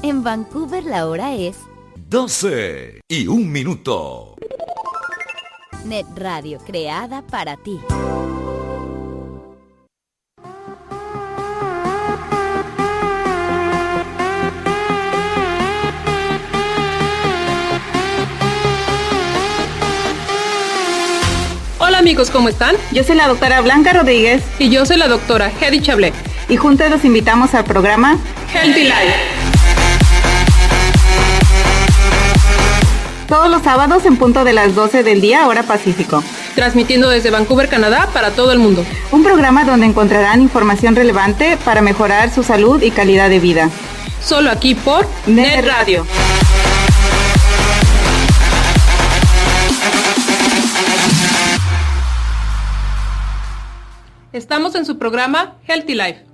En Vancouver la hora es 12:01. Net Radio, creada para ti. Hola amigos, ¿cómo están? Yo soy la doctora Blanca Rodríguez. Y yo soy la doctora Hedy Chablé. Y juntos los invitamos al programa Healthy Life. Todos los sábados en punto de las 12 del día, hora Pacífico. Transmitiendo desde Vancouver, Canadá, para todo el mundo. Un programa donde encontrarán información relevante para mejorar su salud y calidad de vida. Solo aquí por Net Radio. Estamos en su programa Healthy Life.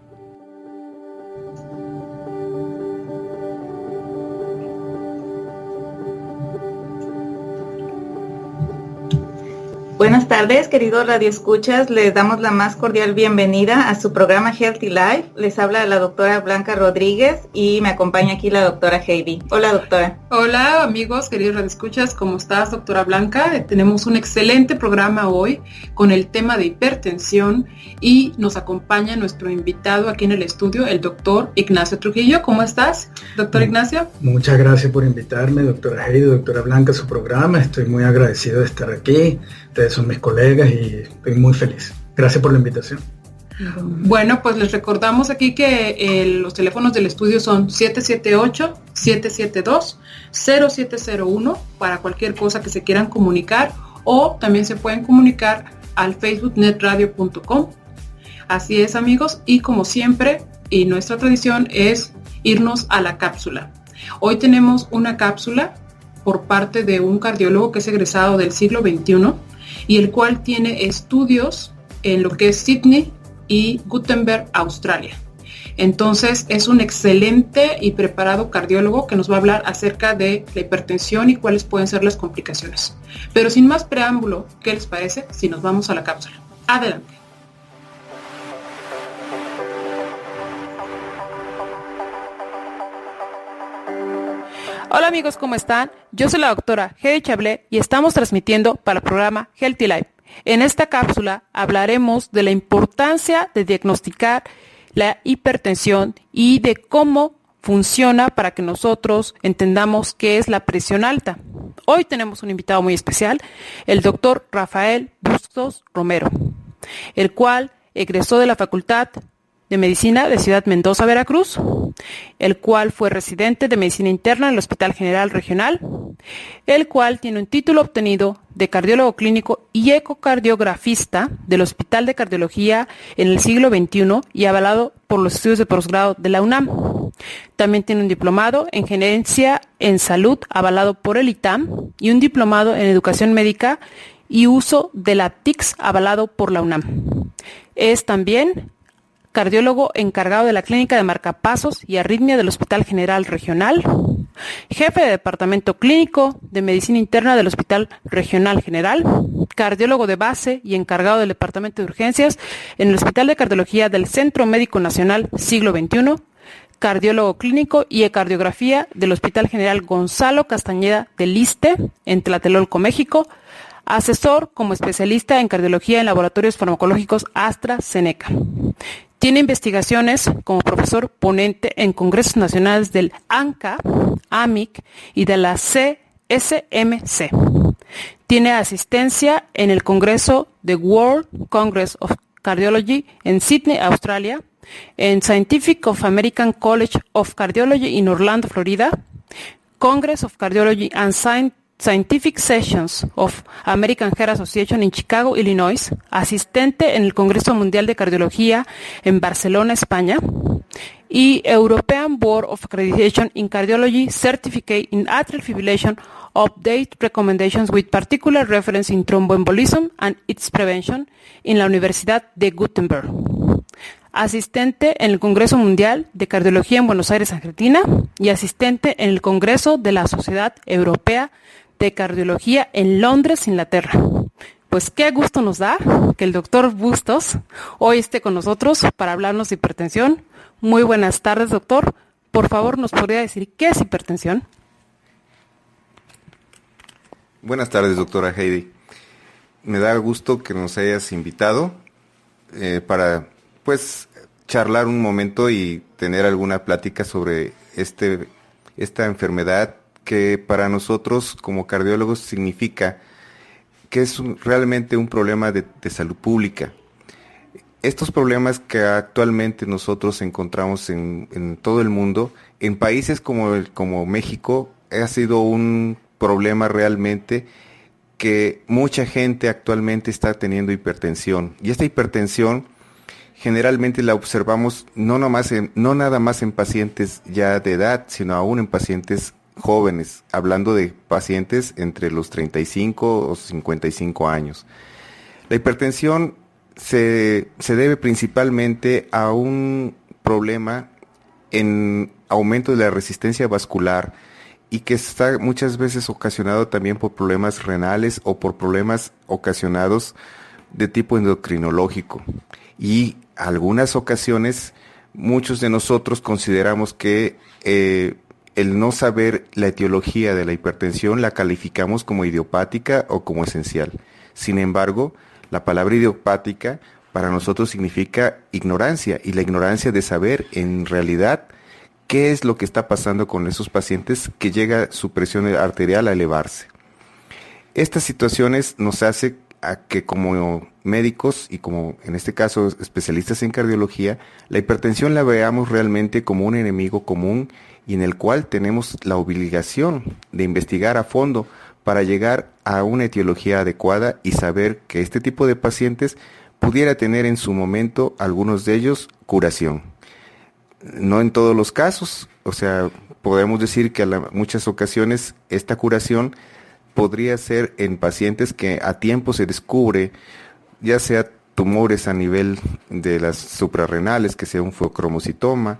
Buenas tardes, queridos radioescuchas. Les damos la más cordial bienvenida a su programa Healthy Life. Les habla la doctora Blanca Rodríguez y me acompaña aquí la doctora Hedy. Hola, doctora. Hola, amigos, queridos radioescuchas. ¿Cómo estás, doctora Blanca? Tenemos un excelente programa hoy con el tema de hipertensión y nos acompaña nuestro invitado aquí en el estudio, el doctor Ignacio Trujillo. ¿Cómo estás, doctor Ignacio? Muchas gracias por invitarme, doctora Hedy, doctora Blanca, a su programa. Estoy muy agradecido de estar aquí. Ustedes son mis colegas y estoy muy feliz. Gracias por la invitación. Bueno, pues les recordamos aquí que los teléfonos del estudio son 778-772-0701 para cualquier cosa que se quieran comunicar, o también se pueden comunicar al Facebook netradio.com. Así es, amigos, y como siempre, y nuestra tradición es irnos a la cápsula. Hoy tenemos una cápsula por parte de un cardiólogo que es egresado del siglo XXI y el cual tiene estudios en lo que es Sydney y Gutenberg, Australia. Entonces es un excelente y preparado cardiólogo que nos va a hablar acerca de la hipertensión y cuáles pueden ser las complicaciones. Pero sin más preámbulo, ¿qué les parece si nos vamos a la cápsula? Adelante. Hola amigos, ¿cómo están? Yo soy la doctora Hedy Chablé y estamos transmitiendo para el programa Healthy Life. En esta cápsula hablaremos de la importancia de diagnosticar la hipertensión y de cómo funciona para que nosotros entendamos qué es la presión alta. Hoy tenemos un invitado muy especial, el doctor Rafael Bustos Romero, el cual egresó de la Facultad de Medicina de Ciudad Mendoza, Veracruz, el cual fue residente de Medicina Interna en el Hospital General Regional, el cual tiene un título obtenido de cardiólogo clínico y ecocardiografista del Hospital de Cardiología en el siglo XXI y avalado por los estudios de posgrado de la UNAM. También tiene un diplomado en Gerencia en Salud avalado por el ITAM y un diplomado en Educación Médica y Uso de la TICS avalado por la UNAM. Es también cardiólogo encargado de la Clínica de Marcapasos y Arritmia del Hospital General Regional, jefe de Departamento Clínico de Medicina Interna del Hospital Regional General, cardiólogo de base y encargado del Departamento de Urgencias en el Hospital de Cardiología del Centro Médico Nacional Siglo XXI, cardiólogo clínico y ecardiografía del Hospital General Gonzalo Castañeda del Iste, en Tlatelolco, México, asesor como especialista en cardiología en laboratorios farmacológicos AstraZeneca. Tiene investigaciones como profesor ponente en congresos nacionales del ANCA, AMIC y de la CSMC. Tiene asistencia en el Congreso de World Congress of Cardiology en Sydney, Australia, en Scientific of American College of Cardiology en Orlando, Florida, Congress of Cardiology and Scientific Sessions of American Heart Association en Chicago, Illinois, asistente en el Congreso Mundial de Cardiología en Barcelona, España, y European Board of Accreditation in Cardiology Certificate in Atrial Fibrillation Update Recommendations with particular reference in thromboembolism and its prevention en la Universidad de Gutenberg. Asistente en el Congreso Mundial de Cardiología en Buenos Aires, Argentina, y asistente en el Congreso de la Sociedad Europea de Cardiología en Londres, Inglaterra. Pues qué gusto nos da que el doctor Bustos hoy esté con nosotros para hablarnos de hipertensión. Muy buenas tardes, doctor. por favor, ¿nos podría decir qué es hipertensión? Buenas tardes, doctora Heidi. Me da gusto que nos hayas invitado para, charlar un momento y tener alguna plática sobre esta enfermedad que para nosotros como cardiólogos significa que es realmente un problema de salud pública. Estos problemas que actualmente nosotros encontramos en todo el mundo, en países como México, ha sido un problema realmente que mucha gente actualmente está teniendo hipertensión. Y esta hipertensión generalmente la observamos no nada más en pacientes ya de edad, sino aún en pacientes jóvenes, hablando de pacientes entre los 35 o 55 años. La hipertensión se debe principalmente a un problema en aumento de la resistencia vascular y que está muchas veces ocasionado también por problemas renales o por problemas ocasionados de tipo endocrinológico. Y algunas ocasiones muchos de nosotros consideramos que el no saber la etiología de la hipertensión la calificamos como idiopática o como esencial. Sin embargo, la palabra idiopática para nosotros significa ignorancia, y la ignorancia de saber en realidad qué es lo que está pasando con esos pacientes que llega su presión arterial a elevarse. Estas situaciones nos hace a que como médicos y como en este caso especialistas en cardiología, la hipertensión la veamos realmente como un enemigo común y en el cual tenemos la obligación de investigar a fondo para llegar a una etiología adecuada y saber que este tipo de pacientes pudiera tener en su momento, algunos de ellos, curación. No en todos los casos, o sea, podemos decir que muchas ocasiones esta curación podría ser en pacientes que a tiempo se descubre, ya sea tumores a nivel de las suprarrenales, que sea un feocromocitoma,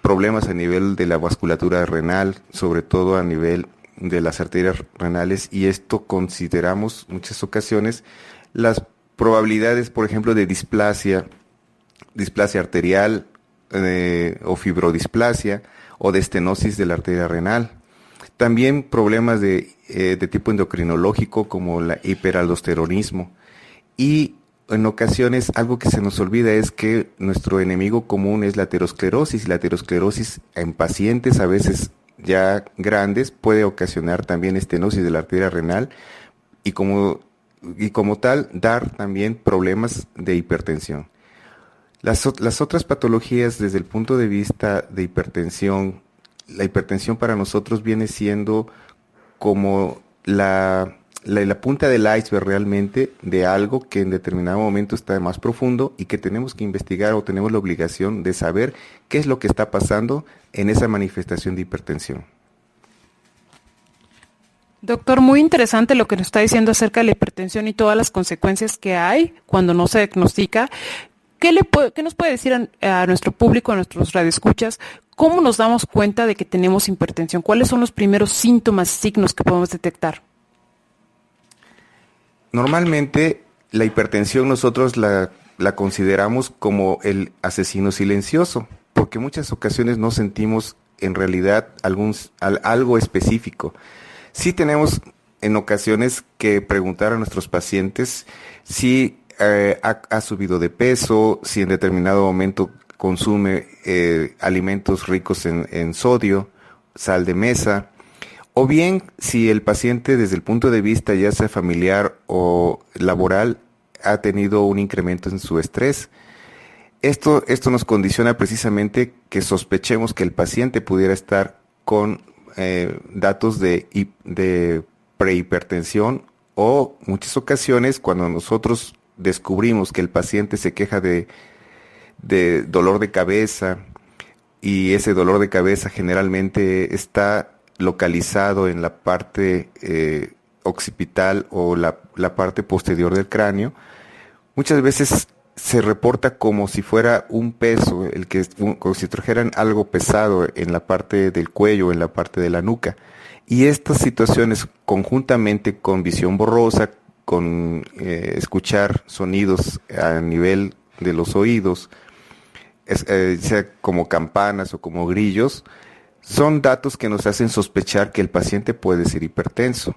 problemas a nivel de la vasculatura renal, sobre todo a nivel de las arterias renales, y esto consideramos muchas ocasiones las probabilidades, por ejemplo, de displasia arterial o fibrodisplasia o de estenosis de la arteria renal. También problemas de tipo endocrinológico como el hiperaldosteronismo. Y en ocasiones algo que se nos olvida es que nuestro enemigo común es la aterosclerosis. La aterosclerosis en pacientes a veces ya grandes puede ocasionar también estenosis de la arteria renal y como tal dar también problemas de hipertensión. Las otras patologías desde el punto de vista de hipertensión, la hipertensión para nosotros viene siendo como la punta del iceberg realmente de algo que en determinado momento está más profundo y que tenemos que investigar o tenemos la obligación de saber qué es lo que está pasando en esa manifestación de hipertensión. Doctor, muy interesante lo que nos está diciendo acerca de la hipertensión y todas las consecuencias que hay cuando no se diagnostica. ¿Qué nos puede decir a nuestro público, a nuestros radioescuchas? ¿Cómo nos damos cuenta de que tenemos hipertensión? ¿Cuáles son los primeros síntomas, signos que podemos detectar? Normalmente la hipertensión nosotros la consideramos como el asesino silencioso, porque en muchas ocasiones no sentimos en realidad algo específico. Sí tenemos en ocasiones que preguntar a nuestros pacientes si ha subido de peso, si en determinado momento consume alimentos ricos en sodio, sal de mesa, o bien si el paciente desde el punto de vista ya sea familiar o laboral ha tenido un incremento en su estrés. Esto nos condiciona precisamente que sospechemos que el paciente pudiera estar con datos de prehipertensión, o muchas ocasiones cuando nosotros descubrimos que el paciente se queja de dolor de cabeza y ese dolor de cabeza generalmente está localizado en la parte occipital o la parte posterior del cráneo, muchas veces se reporta como si fuera un peso, como si trajeran algo pesado en la parte del cuello, en la parte de la nuca. Y estas situaciones, conjuntamente con visión borrosa, con escuchar sonidos a nivel de los oídos, sea como campanas o como grillos, son datos que nos hacen sospechar que el paciente puede ser hipertenso.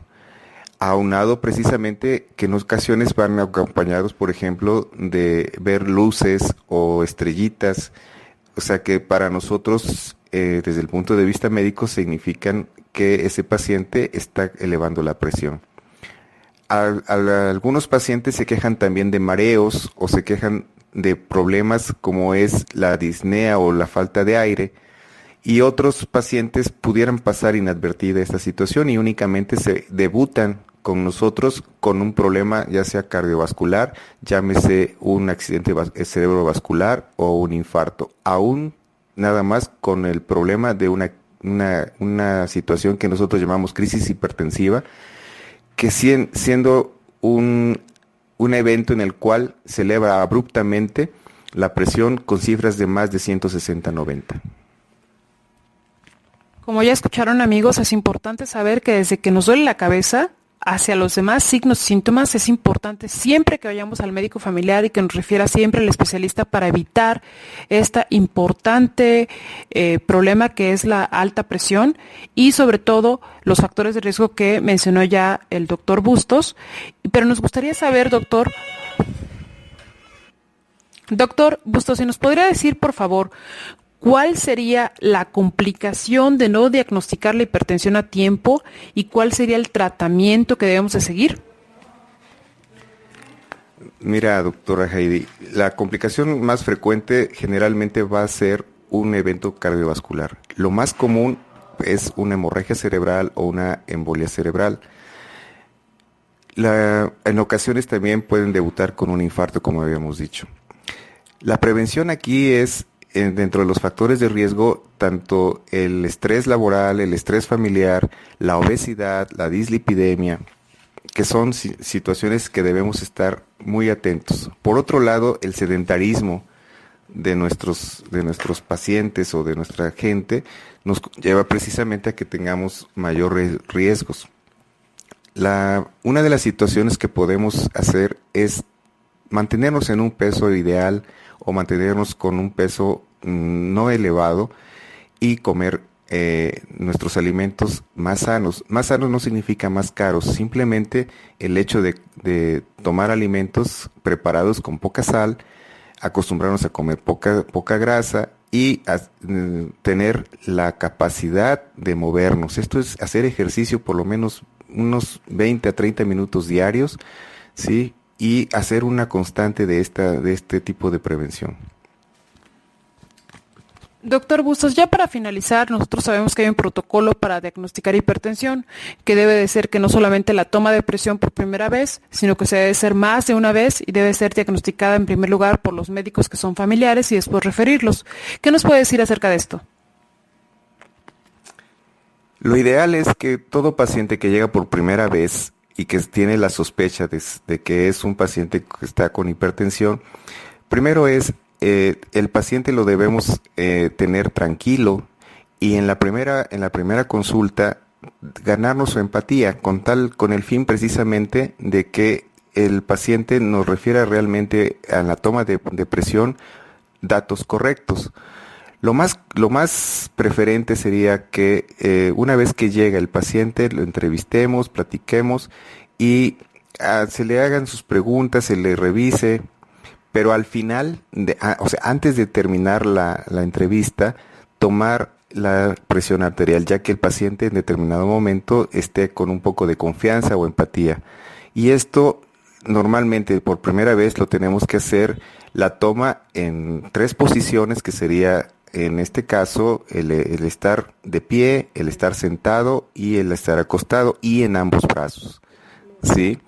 Aunado precisamente que en ocasiones van acompañados, por ejemplo, de ver luces o estrellitas, o sea que para nosotros, desde el punto de vista médico, significan que ese paciente está elevando la presión. Algunos pacientes se quejan también de mareos o se quejan de problemas como es la disnea o la falta de aire, y otros pacientes pudieran pasar inadvertida esta situación y únicamente se debutan con nosotros con un problema ya sea cardiovascular, llámese un accidente cerebrovascular o un infarto, aún nada más con el problema de una situación que nosotros llamamos crisis hipertensiva, que siendo un evento en el cual se eleva abruptamente la presión con cifras de más de 160/90. Como ya escucharon, amigos, es importante saber que desde que nos duele la cabeza hacia los demás signos y síntomas, es importante siempre que vayamos al médico familiar y que nos refiera siempre al especialista para evitar este importante problema que es la alta presión y sobre todo los factores de riesgo que mencionó ya el doctor Bustos. Pero nos gustaría saber, doctor Bustos, si nos podría decir, por favor, ¿cuál sería la complicación de no diagnosticar la hipertensión a tiempo y cuál sería el tratamiento que debemos de seguir? Mira, doctora Heidi, la complicación más frecuente generalmente va a ser un evento cardiovascular. Lo más común es una hemorragia cerebral o una embolia cerebral. En ocasiones también pueden debutar con un infarto, como habíamos dicho. La prevención aquí es dentro de los factores de riesgo, tanto el estrés laboral, el estrés familiar, la obesidad, la dislipidemia, que son situaciones que debemos estar muy atentos. Por otro lado, el sedentarismo de nuestros pacientes o de nuestra gente nos lleva precisamente a que tengamos mayores riesgos. Una de las situaciones que podemos hacer es mantenernos en un peso ideal o mantenernos con un peso no elevado y comer nuestros alimentos más sanos. Más sanos no significa más caros, simplemente el hecho de tomar alimentos preparados con poca sal, acostumbrarnos a comer poca grasa y tener la capacidad de movernos. Esto es hacer ejercicio por lo menos unos 20 a 30 minutos diarios, ¿sí? Y hacer una constante de este tipo de prevención. Doctor Bustos, ya para finalizar, nosotros sabemos que hay un protocolo para diagnosticar hipertensión, que debe de ser que no solamente la toma de presión por primera vez, sino que se debe ser más de una vez y debe ser diagnosticada en primer lugar por los médicos que son familiares y después referirlos. ¿Qué nos puede decir acerca de esto? Lo ideal es que todo paciente que llega por primera vez y que tiene la sospecha de que es un paciente que está con hipertensión, primero es el paciente lo debemos tener tranquilo y en la primera consulta ganarnos su empatía con el fin precisamente de que el paciente nos refiera realmente a la toma de presión datos correctos. Lo más preferente sería que una vez que llega el paciente lo entrevistemos, platiquemos y se le hagan sus preguntas, se le revise, pero al final, antes de terminar la entrevista, tomar la presión arterial, ya que el paciente en determinado momento esté con un poco de confianza o empatía. Y esto normalmente por primera vez lo tenemos que hacer la toma en 3 posiciones, que sería en este caso el estar de pie, el estar sentado y el estar acostado y en ambos brazos, ¿sí?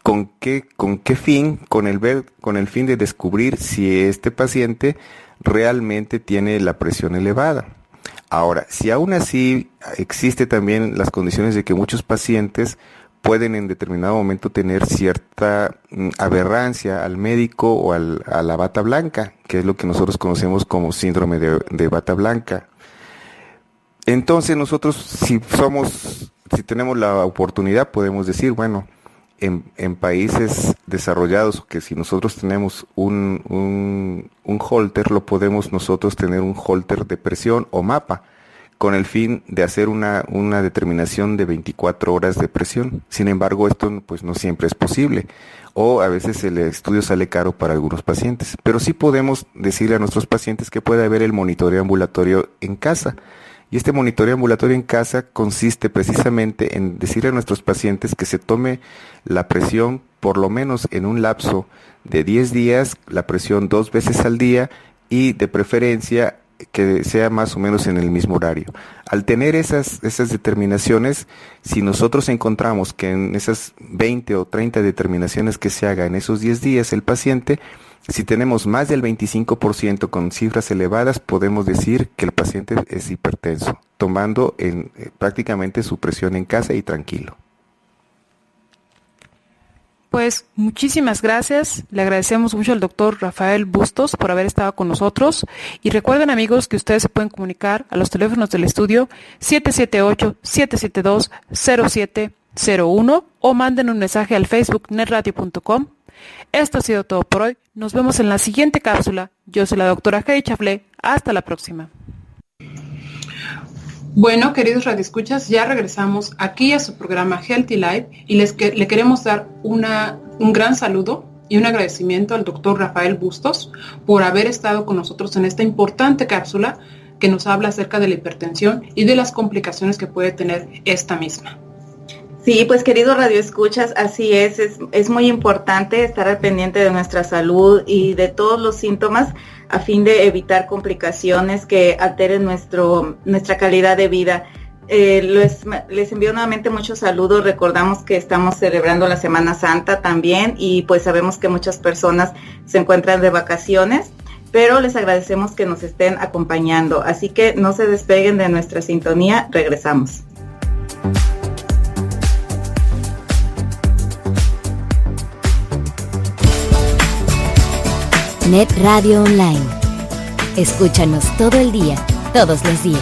¿Con qué fin? Con el fin de descubrir si este paciente realmente tiene la presión elevada. Ahora, si aún así existe también las condiciones de que muchos pacientes pueden en determinado momento tener cierta aberrancia al médico o a la bata blanca, que es lo que nosotros conocemos como síndrome de bata blanca. Entonces nosotros si tenemos la oportunidad podemos decir, bueno, en países desarrollados, que si nosotros tenemos un holter, lo podemos nosotros tener un holter de presión o mapa, con el fin de hacer una determinación de 24 horas de presión. Sin embargo, esto pues no siempre es posible, o a veces el estudio sale caro para algunos pacientes, pero sí podemos decirle a nuestros pacientes que puede haber el monitoreo ambulatorio en casa. Y este monitoreo ambulatorio en casa consiste precisamente en decirle a nuestros pacientes que se tome la presión por lo menos en un lapso de 10 días, la presión 2 veces al día, y de preferencia que sea más o menos en el mismo horario. Al tener esas determinaciones, si nosotros encontramos que en esas 20 o 30 determinaciones que se haga en esos 10 días el paciente, si tenemos más del 25% con cifras elevadas, podemos decir que el paciente es hipertenso, tomando prácticamente su presión en casa y tranquilo. Pues muchísimas gracias, le agradecemos mucho al doctor Rafael Bustos por haber estado con nosotros, y recuerden, amigos, que ustedes se pueden comunicar a los teléfonos del estudio 778-772-0701 o manden un mensaje al Facebook netradio.com. Esto ha sido todo por hoy, nos vemos en la siguiente cápsula. Yo soy la doctora Heidi Chablé, hasta la próxima. Bueno, queridos radioescuchas, ya regresamos aquí a su programa Healthy Life y le queremos dar un gran saludo y un agradecimiento al doctor Rafael Bustos por haber estado con nosotros en esta importante cápsula que nos habla acerca de la hipertensión y de las complicaciones que puede tener esta misma. Sí, pues queridos radioescuchas, así es muy importante estar al pendiente de nuestra salud y de todos los síntomas a fin de evitar complicaciones que alteren nuestra calidad de vida. Les envío nuevamente muchos saludos. Recordamos que estamos celebrando la Semana Santa también y pues sabemos que muchas personas se encuentran de vacaciones, pero les agradecemos que nos estén acompañando. Así que no se despeguen de nuestra sintonía, regresamos. Net Radio Online. Escúchanos todo el día, todos los días.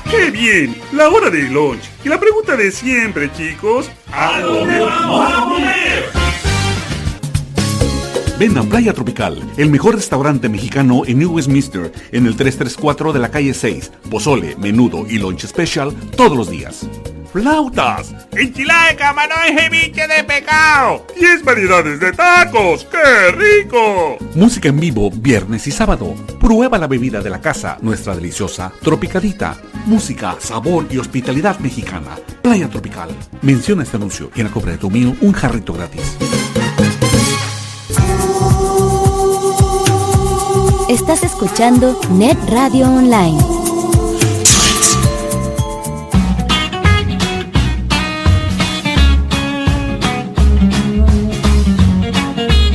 ¡Qué bien! La hora del lunch. Y la pregunta de siempre, chicos. ¿A dónde vamos a comer? Vendan Playa Tropical, el mejor restaurante mexicano en New Westminster, en el 334 de la calle 6. Pozole, menudo y lunch special todos los días. ¡Flautas! ¡Enchilada de camarón y ceviche de pescado! 10 variedades de tacos. ¡Qué rico! Música en vivo viernes y sábado. Prueba la bebida de la casa, nuestra deliciosa Tropicadita. Música, sabor y hospitalidad mexicana. Playa Tropical. Menciona este anuncio y en la compra de tu menú un jarrito gratis. Estás escuchando Net Radio Online.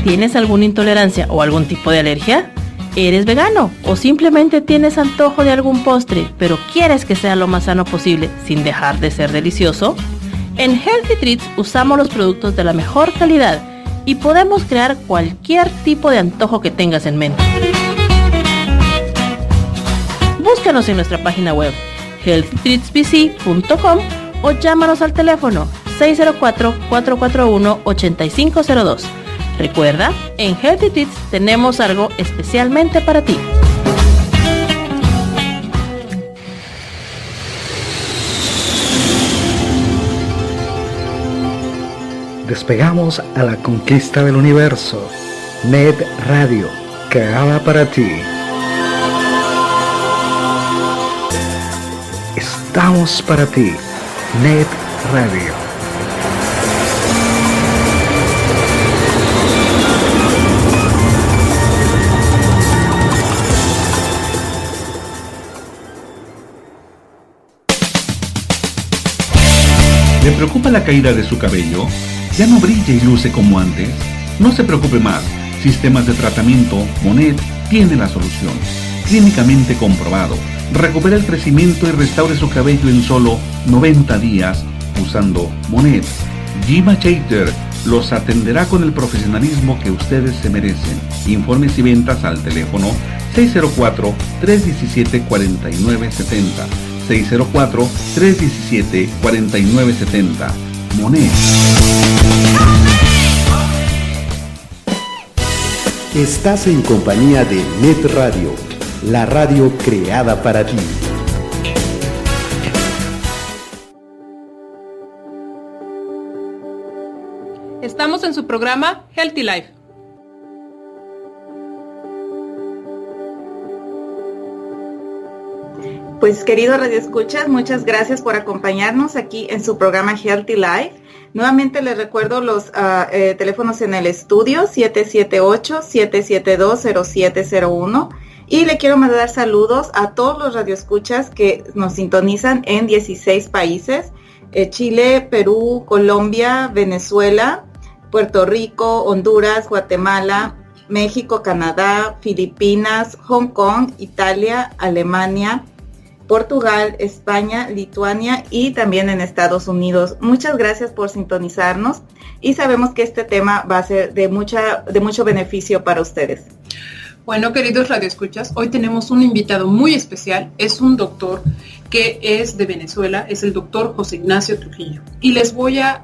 ¿Tienes alguna intolerancia o algún tipo de alergia? ¿Eres vegano o simplemente tienes antojo de algún postre, pero quieres que sea lo más sano posible sin dejar de ser delicioso? En Healthy Treats usamos los productos de la mejor calidad y podemos crear cualquier tipo de antojo que tengas en mente. Búscanos en nuestra página web healthytreatsbc.com o llámanos al teléfono 604-441-8502. Recuerda, en Healthy Treats tenemos algo especialmente para ti. Despegamos a la conquista del universo. Net Radio, creada para ti. Estamos para ti. Net Radio. ¿Le preocupa la caída de su cabello? ¿Ya no brilla y luce como antes? No se preocupe más. Sistemas de tratamiento Monet tiene la solución. Clínicamente comprobado. Recupera el crecimiento y restaure su cabello en solo 90 días usando Monet. Gima Chater los atenderá con el profesionalismo que ustedes se merecen. Informes y ventas al teléfono 604-317-4970. 604-317-4970. Monet. Estás en compañía de Net Radio, la radio creada para ti. Estamos en su programa Healthy Life. Pues queridos radioescuchas, muchas gracias por acompañarnos aquí en su programa Healthy Life. Nuevamente les recuerdo los teléfonos en el estudio 778-772-0701 y le quiero mandar saludos a todos los radioescuchas que nos sintonizan en 16 países, Chile, Perú, Colombia, Venezuela, Puerto Rico, Honduras, Guatemala, México, Canadá, Filipinas, Hong Kong, Italia, Alemania, Portugal, España, Lituania y también en Estados Unidos. Muchas gracias por sintonizarnos y sabemos que este tema va a ser de mucho beneficio para ustedes. Bueno, queridos radioescuchas, hoy tenemos un invitado muy especial. Es un doctor que es de Venezuela, es el doctor José Ignacio Trujillo. Y les voy a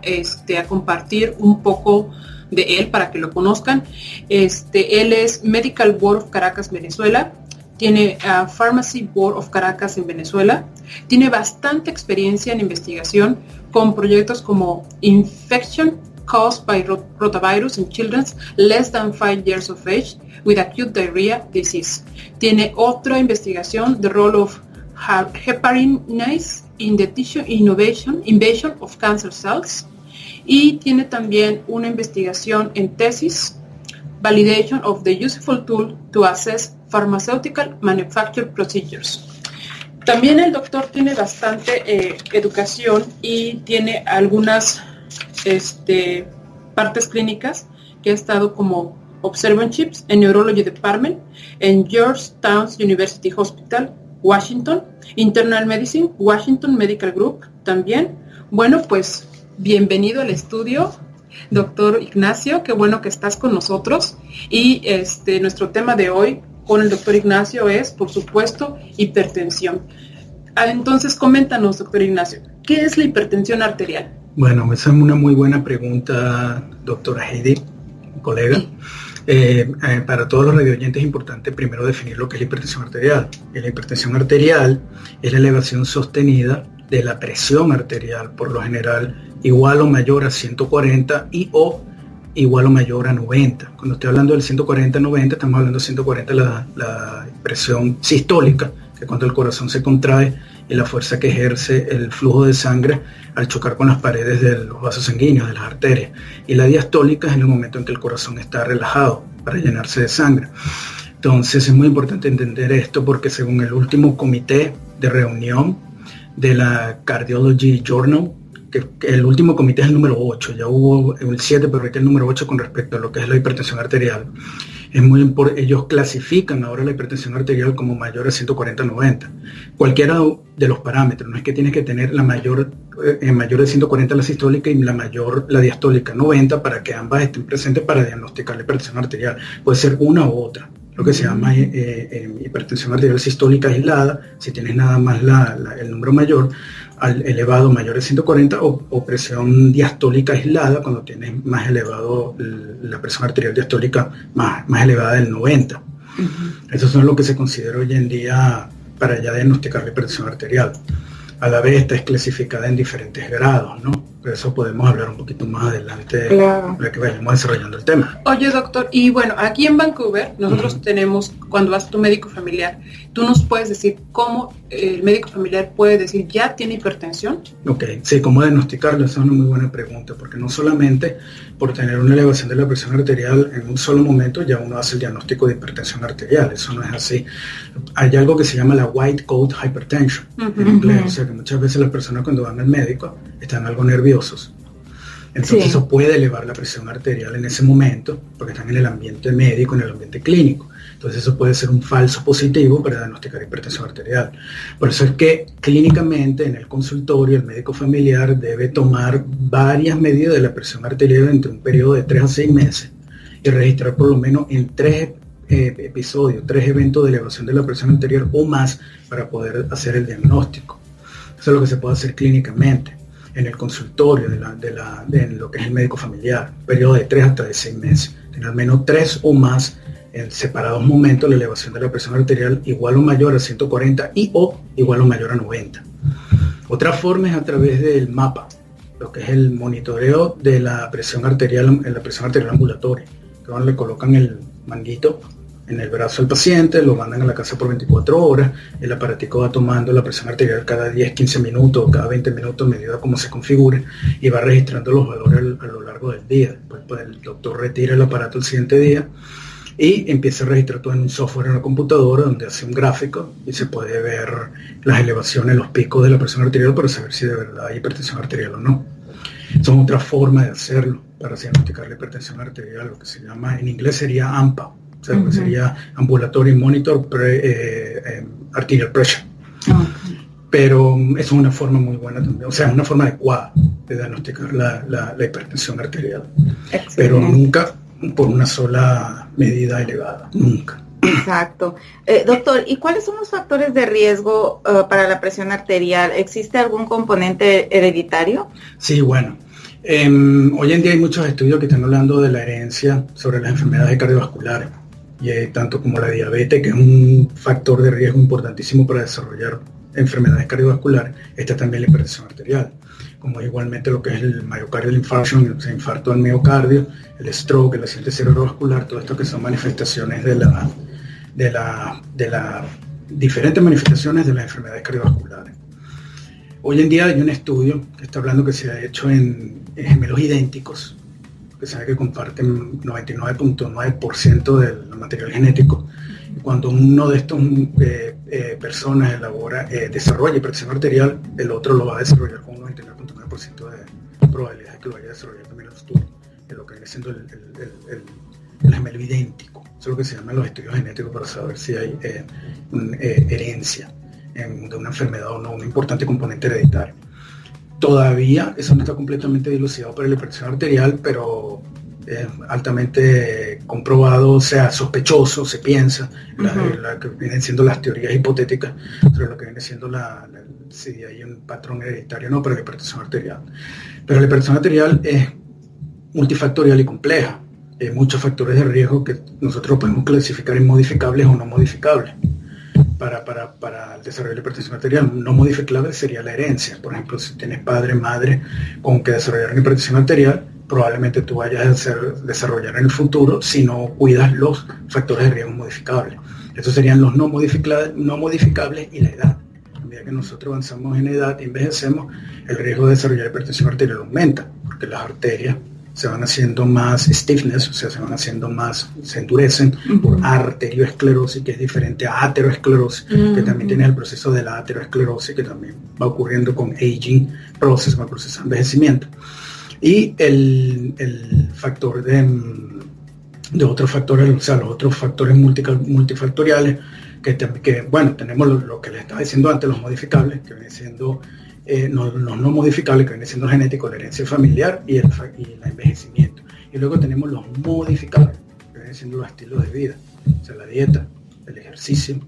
compartir un poco de él para que lo conozcan. Él es Medical Board of Caracas, Venezuela. Tiene Pharmacy Board of Caracas en Venezuela. Tiene bastante experiencia en investigación con proyectos como Infection Caused by Rotavirus in Children Less than 5 years of age with Acute Diarrhea Disease. Tiene otra investigación, The Role of Heparinase in the Tissue Invasion of Cancer Cells. Y tiene también una investigación en tesis, Validation of the Useful Tool to Assess Pharmaceutical Manufacture Procedures. También el doctor tiene bastante educación y tiene algunas partes clínicas que ha estado como observantships en Neurology Department, en Georgetown University Hospital, Washington, Internal Medicine, Washington Medical Group también. Bueno, pues bienvenido al estudio, doctor Ignacio, qué bueno que estás con nosotros. Y nuestro tema de hoy con el doctor Ignacio es, por supuesto, hipertensión. Entonces, coméntanos, doctor Ignacio, ¿qué es la hipertensión arterial? Bueno, esa es una muy buena pregunta, doctora Heidi, colega. Para todos los radioyentes es importante primero definir lo que es la hipertensión arterial. Y la hipertensión arterial es la elevación sostenida de la presión arterial, por lo general igual o mayor a 140 o igual o mayor a 90. Cuando estoy hablando del 140-90, estamos hablando de 140 la presión sistólica, que cuando el corazón se contrae y la fuerza que ejerce el flujo de sangre al chocar con las paredes de los vasos sanguíneos, de las arterias. Y la diastólica es en el momento en que el corazón está relajado para llenarse de sangre. Entonces es muy importante entender esto porque según el último comité de reunión de la Cardiology Journal, que el último comité es el número 8, ya hubo el 7, pero ahorita el número 8 con respecto a lo que es la hipertensión arterial. Es muy importante, ellos clasifican ahora la hipertensión arterial como mayor a 140-90. Cualquiera de los parámetros, no es que tienes que tener la mayor de 140 la sistólica y la diastólica 90 para que ambas estén presentes para diagnosticar la hipertensión arterial. Puede ser una u otra, lo que se llama hipertensión arterial sistólica aislada, si tienes nada más el número mayor, al elevado mayor de 140 o presión diastólica aislada cuando tienes más elevado la presión arterial diastólica más elevada del 90. Uh-huh. Eso es lo que se considera hoy en día para ya diagnosticar la hipertensión arterial. A la vez está clasificada en diferentes grados, ¿no? Pero eso podemos hablar un poquito más adelante, claro, para que vayamos desarrollando el tema. Oye, doctor, y bueno, aquí en Vancouver nosotros tenemos, cuando vas a tu médico familiar, ¿tú nos puedes decir cómo el médico familiar puede decir ya tiene hipertensión? Ok, sí, ¿cómo diagnosticarlo? Esa es una muy buena pregunta, porque no solamente por tener una elevación de la presión arterial en un solo momento ya uno hace el diagnóstico de hipertensión arterial, eso no es así. Hay algo que se llama la white coat hypertension, en inglés, o sea que muchas veces las personas cuando van al médico están algo nerviosos. Entonces eso puede elevar la presión arterial en ese momento, porque están en el ambiente médico, en el ambiente clínico. Entonces eso puede ser un falso positivo para diagnosticar hipertensión arterial. Por eso es que clínicamente en el consultorio el médico familiar debe tomar varias medidas de la presión arterial entre un periodo de 3 a 6 meses y registrar por lo menos en 3 episodios, 3 eventos de elevación de la presión arterial o más para poder hacer el diagnóstico. Eso es lo que se puede hacer clínicamente en el consultorio de lo que es el médico familiar, periodo de 3 hasta de 6 meses. Tener al menos 3 o más en separados momentos la elevación de la presión arterial igual o mayor a 140 y o igual o mayor a 90. Otra forma es a través del mapa, lo que es el monitoreo de la presión arterial ambulatoria, donde le colocan el manguito en el brazo del paciente, lo mandan a la casa por 24 horas, el aparatico va tomando la presión arterial cada 10, 15 minutos o cada 20 minutos a medida como se configure y va registrando los valores a lo largo del día. Después pues, el doctor retira el aparato el siguiente día y empieza a registrar todo en un software en la computadora donde hace un gráfico y se puede ver las elevaciones, los picos de la presión arterial para saber si de verdad hay hipertensión arterial o no. Son otra forma de hacerlo para diagnosticar la hipertensión arterial, lo que se llama, en inglés sería AMPA, o sea, lo que sería Ambulatory Monitor Arterial Pressure. Pero es una forma muy buena también, o sea, una forma adecuada de diagnosticar la hipertensión arterial. Excelente. Pero nunca por una sola medida elevada, nunca. Exacto. Doctor, ¿y cuáles son los factores de riesgo para la presión arterial? ¿Existe algún componente hereditario? Sí, bueno. Hoy en día hay muchos estudios que están hablando de la herencia sobre las enfermedades cardiovasculares, y tanto como la diabetes, que es un factor de riesgo importantísimo para desarrollar enfermedades cardiovasculares, está también la hipertensión arterial, como igualmente lo que es el myocardial infarction, el infarto del miocardio, el stroke, el accidente cerebrovascular, todo esto que son manifestaciones de las diferentes manifestaciones de las enfermedades cardiovasculares. Hoy en día hay un estudio que está hablando que se ha hecho en gemelos idénticos, que sabe que comparten 99.9% del material genético. Y cuando uno de estos personas desarrolla hipertensión arterial, el otro lo va a desarrollar con un 99.9% de probabilidad de que lo vaya a desarrollar también en el futuro, de lo que viene siendo el gemelo idéntico. Eso es lo que se llaman los estudios genéticos para saber si hay herencia de una enfermedad o no, un importante componente hereditario. Todavía eso no está completamente dilucidado para la hipertensión arterial, pero es altamente comprobado, o sea, sospechoso, se piensa, la que vienen siendo las teorías hipotéticas sobre lo que viene siendo si hay un patrón hereditario o no para la hipertensión arterial. Pero la hipertensión arterial es multifactorial y compleja. Hay muchos factores de riesgo que nosotros podemos clasificar en modificables o no modificables. Para el desarrollo de la hipertensión arterial, no modificable sería la herencia. Por ejemplo, si tienes padre, madre con que desarrollar una hipertensión arterial, probablemente tú vayas a desarrollar en el futuro si no cuidas los factores de riesgo modificables. Estos serían los no modificables y la edad. A medida que nosotros avanzamos en edad y envejecemos, el riesgo de desarrollar hipertensión arterial aumenta, porque las arterias se van haciendo más stiffness, o sea, se endurecen por arterioesclerosis, que es diferente a ateroesclerosis, que también tiene el proceso de la ateroesclerosis, que también va ocurriendo con aging process, con el proceso de envejecimiento. Y el factor de otros factores, o sea, los otros factores multifactoriales, que bueno, tenemos lo que les estaba diciendo antes, los modificables, que vienen siendo los no modificables, que viene siendo genético, la herencia familiar y el envejecimiento. Y luego tenemos los modificables, que vienen siendo los estilos de vida, o sea, la dieta, el ejercicio,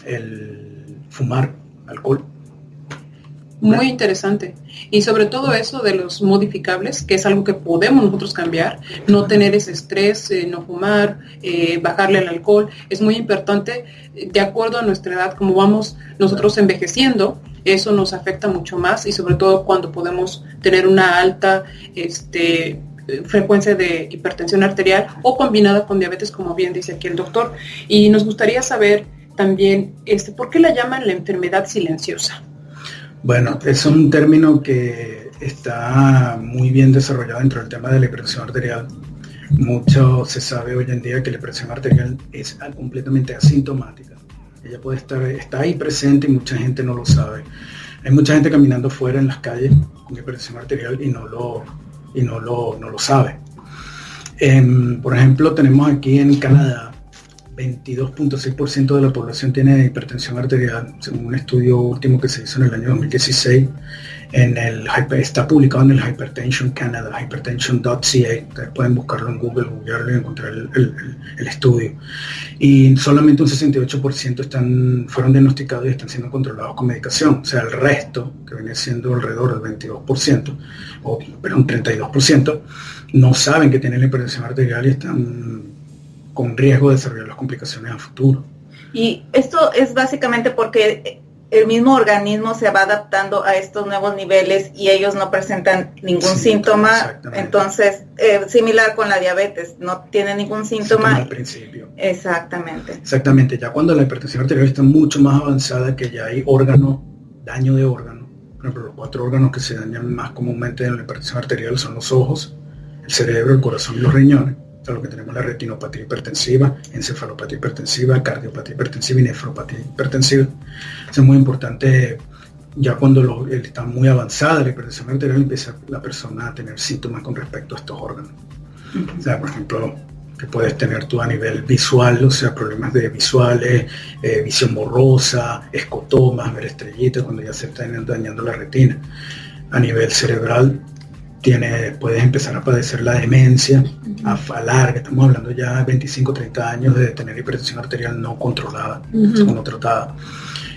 el fumar, alcohol. Muy interesante. Y sobre todo eso de los modificables, que es algo que podemos nosotros cambiar, no tener ese estrés, no fumar, bajarle el alcohol, es muy importante de acuerdo a nuestra edad, como vamos nosotros envejeciendo. Eso nos afecta mucho más y sobre todo cuando podemos tener una alta frecuencia de hipertensión arterial o combinada con diabetes, como bien dice aquí el doctor. Y nos gustaría saber también ¿por qué la llaman la enfermedad silenciosa? Bueno, es un término que está muy bien desarrollado dentro del tema de la hipertensión arterial. Mucho se sabe hoy en día que la hipertensión arterial es completamente asintomática. Ella está ahí presente y mucha gente no lo sabe. Hay mucha gente caminando fuera en las calles con hipertensión arterial y no lo sabe. Por ejemplo, tenemos aquí en Canadá 22.6% de la población tiene hipertensión arterial, según un estudio último que se hizo en el año 2016. Está publicado en el Hypertension Canada, hypertension.ca. Ustedes pueden buscarlo en Google, googlearlo y encontrar el estudio. Y solamente un 68% fueron diagnosticados y están siendo controlados con medicación. O sea, el resto, que viene siendo alrededor del 22%, pero un 32%, no saben que tienen la hipertensión arterial y están con riesgo de desarrollar las complicaciones a futuro. Y esto es básicamente porque el mismo organismo se va adaptando a estos nuevos niveles y ellos no presentan ningún síntoma. Entonces, similar con la diabetes, no tiene ningún síntoma al principio. Exactamente. Ya cuando la hipertensión arterial está mucho más avanzada, que ya hay daño de órgano. Por ejemplo, los 4 órganos que se dañan más comúnmente en la hipertensión arterial son los ojos, el cerebro, el corazón y los riñones. O sea, lo que tenemos la retinopatía hipertensiva, encefalopatía hipertensiva, cardiopatía hipertensiva y nefropatía hipertensiva. Eso es muy importante. Ya cuando está muy avanzada la hipertensión arterial, empieza la persona a tener síntomas con respecto a estos órganos. O sea, por ejemplo, que puedes tener tú a nivel visual, o sea, problemas de visuales, visión borrosa, escotomas, ver estrellitas cuando ya se está dañando la retina. A nivel cerebral, puedes empezar a padecer la demencia a larga. Estamos hablando ya de 25, 30 años de tener hipertensión arterial no controlada, no tratada.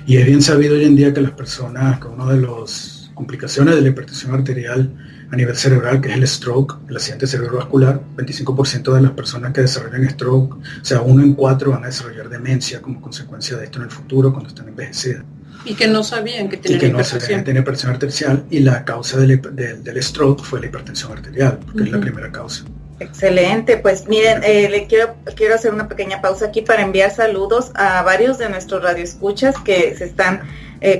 Y es bien sabido hoy en día que las personas, que una de las complicaciones de la hipertensión arterial a nivel cerebral, que es el stroke, el accidente cerebrovascular, 25% de las personas que desarrollan stroke, o sea, 1 en 4 van a desarrollar demencia como consecuencia de esto en el futuro cuando están envejecidas. Y que no sabían que tenían hipertensión arterial, y la causa del stroke fue la hipertensión arterial, porque es la primera causa. Excelente, pues miren, le quiero hacer una pequeña pausa aquí para enviar saludos a varios de nuestros radioescuchas que se están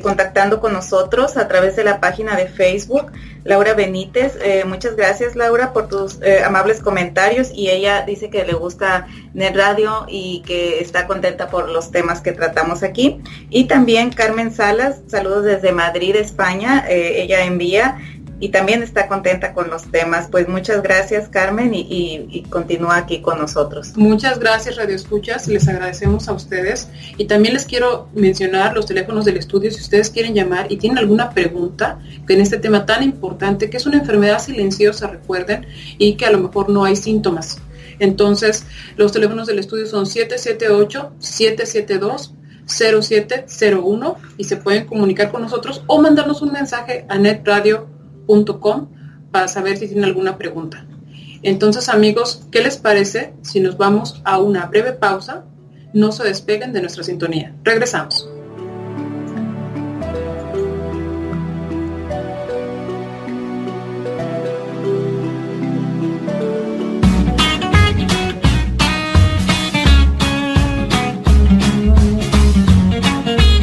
contactando con nosotros a través de la página de Facebook. Laura Benítez, muchas gracias Laura por tus amables comentarios, y ella dice que le gusta Net Radio y que está contenta por los temas que tratamos aquí. Y también Carmen Salas, saludos desde Madrid, España, ella envía y también está contenta con los temas. Pues muchas gracias Carmen y continúa aquí con nosotros. Muchas gracias Radio Escuchas, les agradecemos a ustedes, y también les quiero mencionar los teléfonos del estudio si ustedes quieren llamar y tienen alguna pregunta en este tema tan importante, que es una enfermedad silenciosa, recuerden, y que a lo mejor no hay síntomas. Entonces los teléfonos del estudio son 778-772-0701 y se pueden comunicar con nosotros o mandarnos un mensaje a netradio.com para saber si tienen alguna pregunta. Entonces, amigos, ¿qué les parece si nos vamos a una breve pausa? No se despeguen de nuestra sintonía. Regresamos.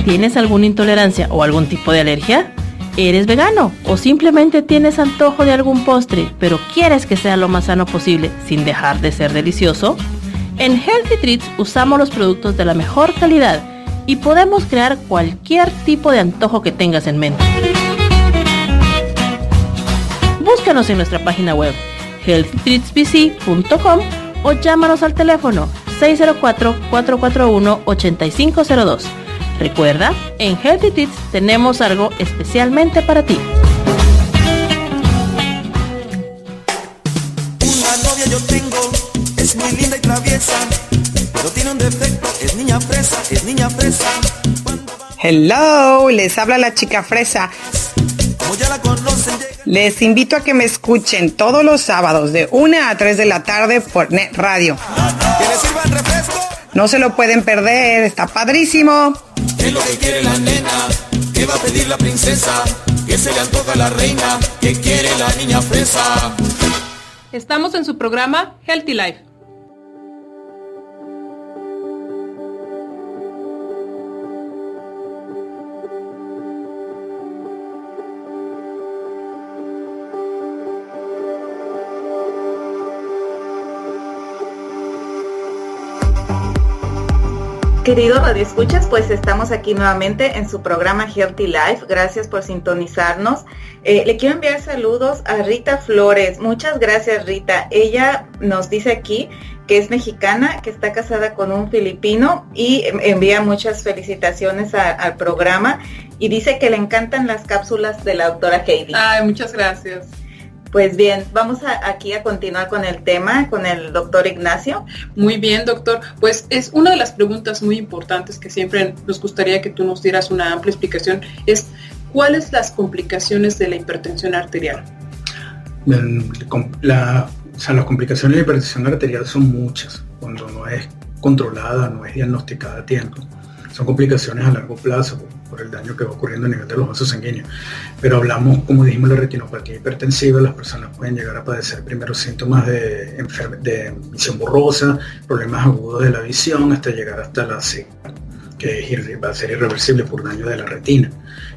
¿Tienes alguna intolerancia o algún tipo de alergia? ¿Eres vegano o simplemente tienes antojo de algún postre, pero quieres que sea lo más sano posible sin dejar de ser delicioso? En Healthy Treats usamos los productos de la mejor calidad y podemos crear cualquier tipo de antojo que tengas en mente. Búscanos en nuestra página web healthytreatsbc.com o llámanos al teléfono 604-441-8502. Recuerda, en Healthy Treats tenemos algo especialmente para ti. Una novia yo tengo, es muy linda y traviesa, pero tiene un defecto, es niña fresa, es niña fresa. Hello, les habla la chica fresa. Como ya la conocen, les invito a que me escuchen todos los sábados de 1 a 3 de la tarde por Net Radio. Que le sirvan refresco. No se lo pueden perder, está padrísimo. ¿Qué es lo que quiere la nena? ¿Qué va a pedir la princesa? ¿Qué se le antoja a la reina? ¿Qué quiere la niña fresa? Estamos en su programa Healthy Life. Queridos radioescuchas, pues estamos aquí nuevamente en su programa Healthy Life. Gracias por sintonizarnos. Le quiero enviar saludos a Rita Flores. Muchas gracias, Rita. Ella nos dice aquí que es mexicana, que está casada con un filipino y envía muchas felicitaciones al programa y dice que le encantan las cápsulas de la doctora Heidi. Ay, muchas gracias. Pues bien, vamos aquí a continuar con el tema, con el doctor Ignacio. Muy bien, doctor. Pues es una de las preguntas muy importantes que siempre nos gustaría que tú nos dieras una amplia explicación, es ¿cuáles las complicaciones de la hipertensión arterial? Las complicaciones de la hipertensión arterial son muchas, cuando no es controlada, no es diagnosticada a tiempo. Son complicaciones a largo plazo por el daño que va ocurriendo a nivel de los vasos sanguíneos. Pero hablamos, como dijimos, de la retinopatía hipertensiva. Las personas pueden llegar a padecer primeros síntomas de visión borrosa, problemas agudos de la visión, hasta llegar hasta la ceguera, que va a ser irreversible por daño de la retina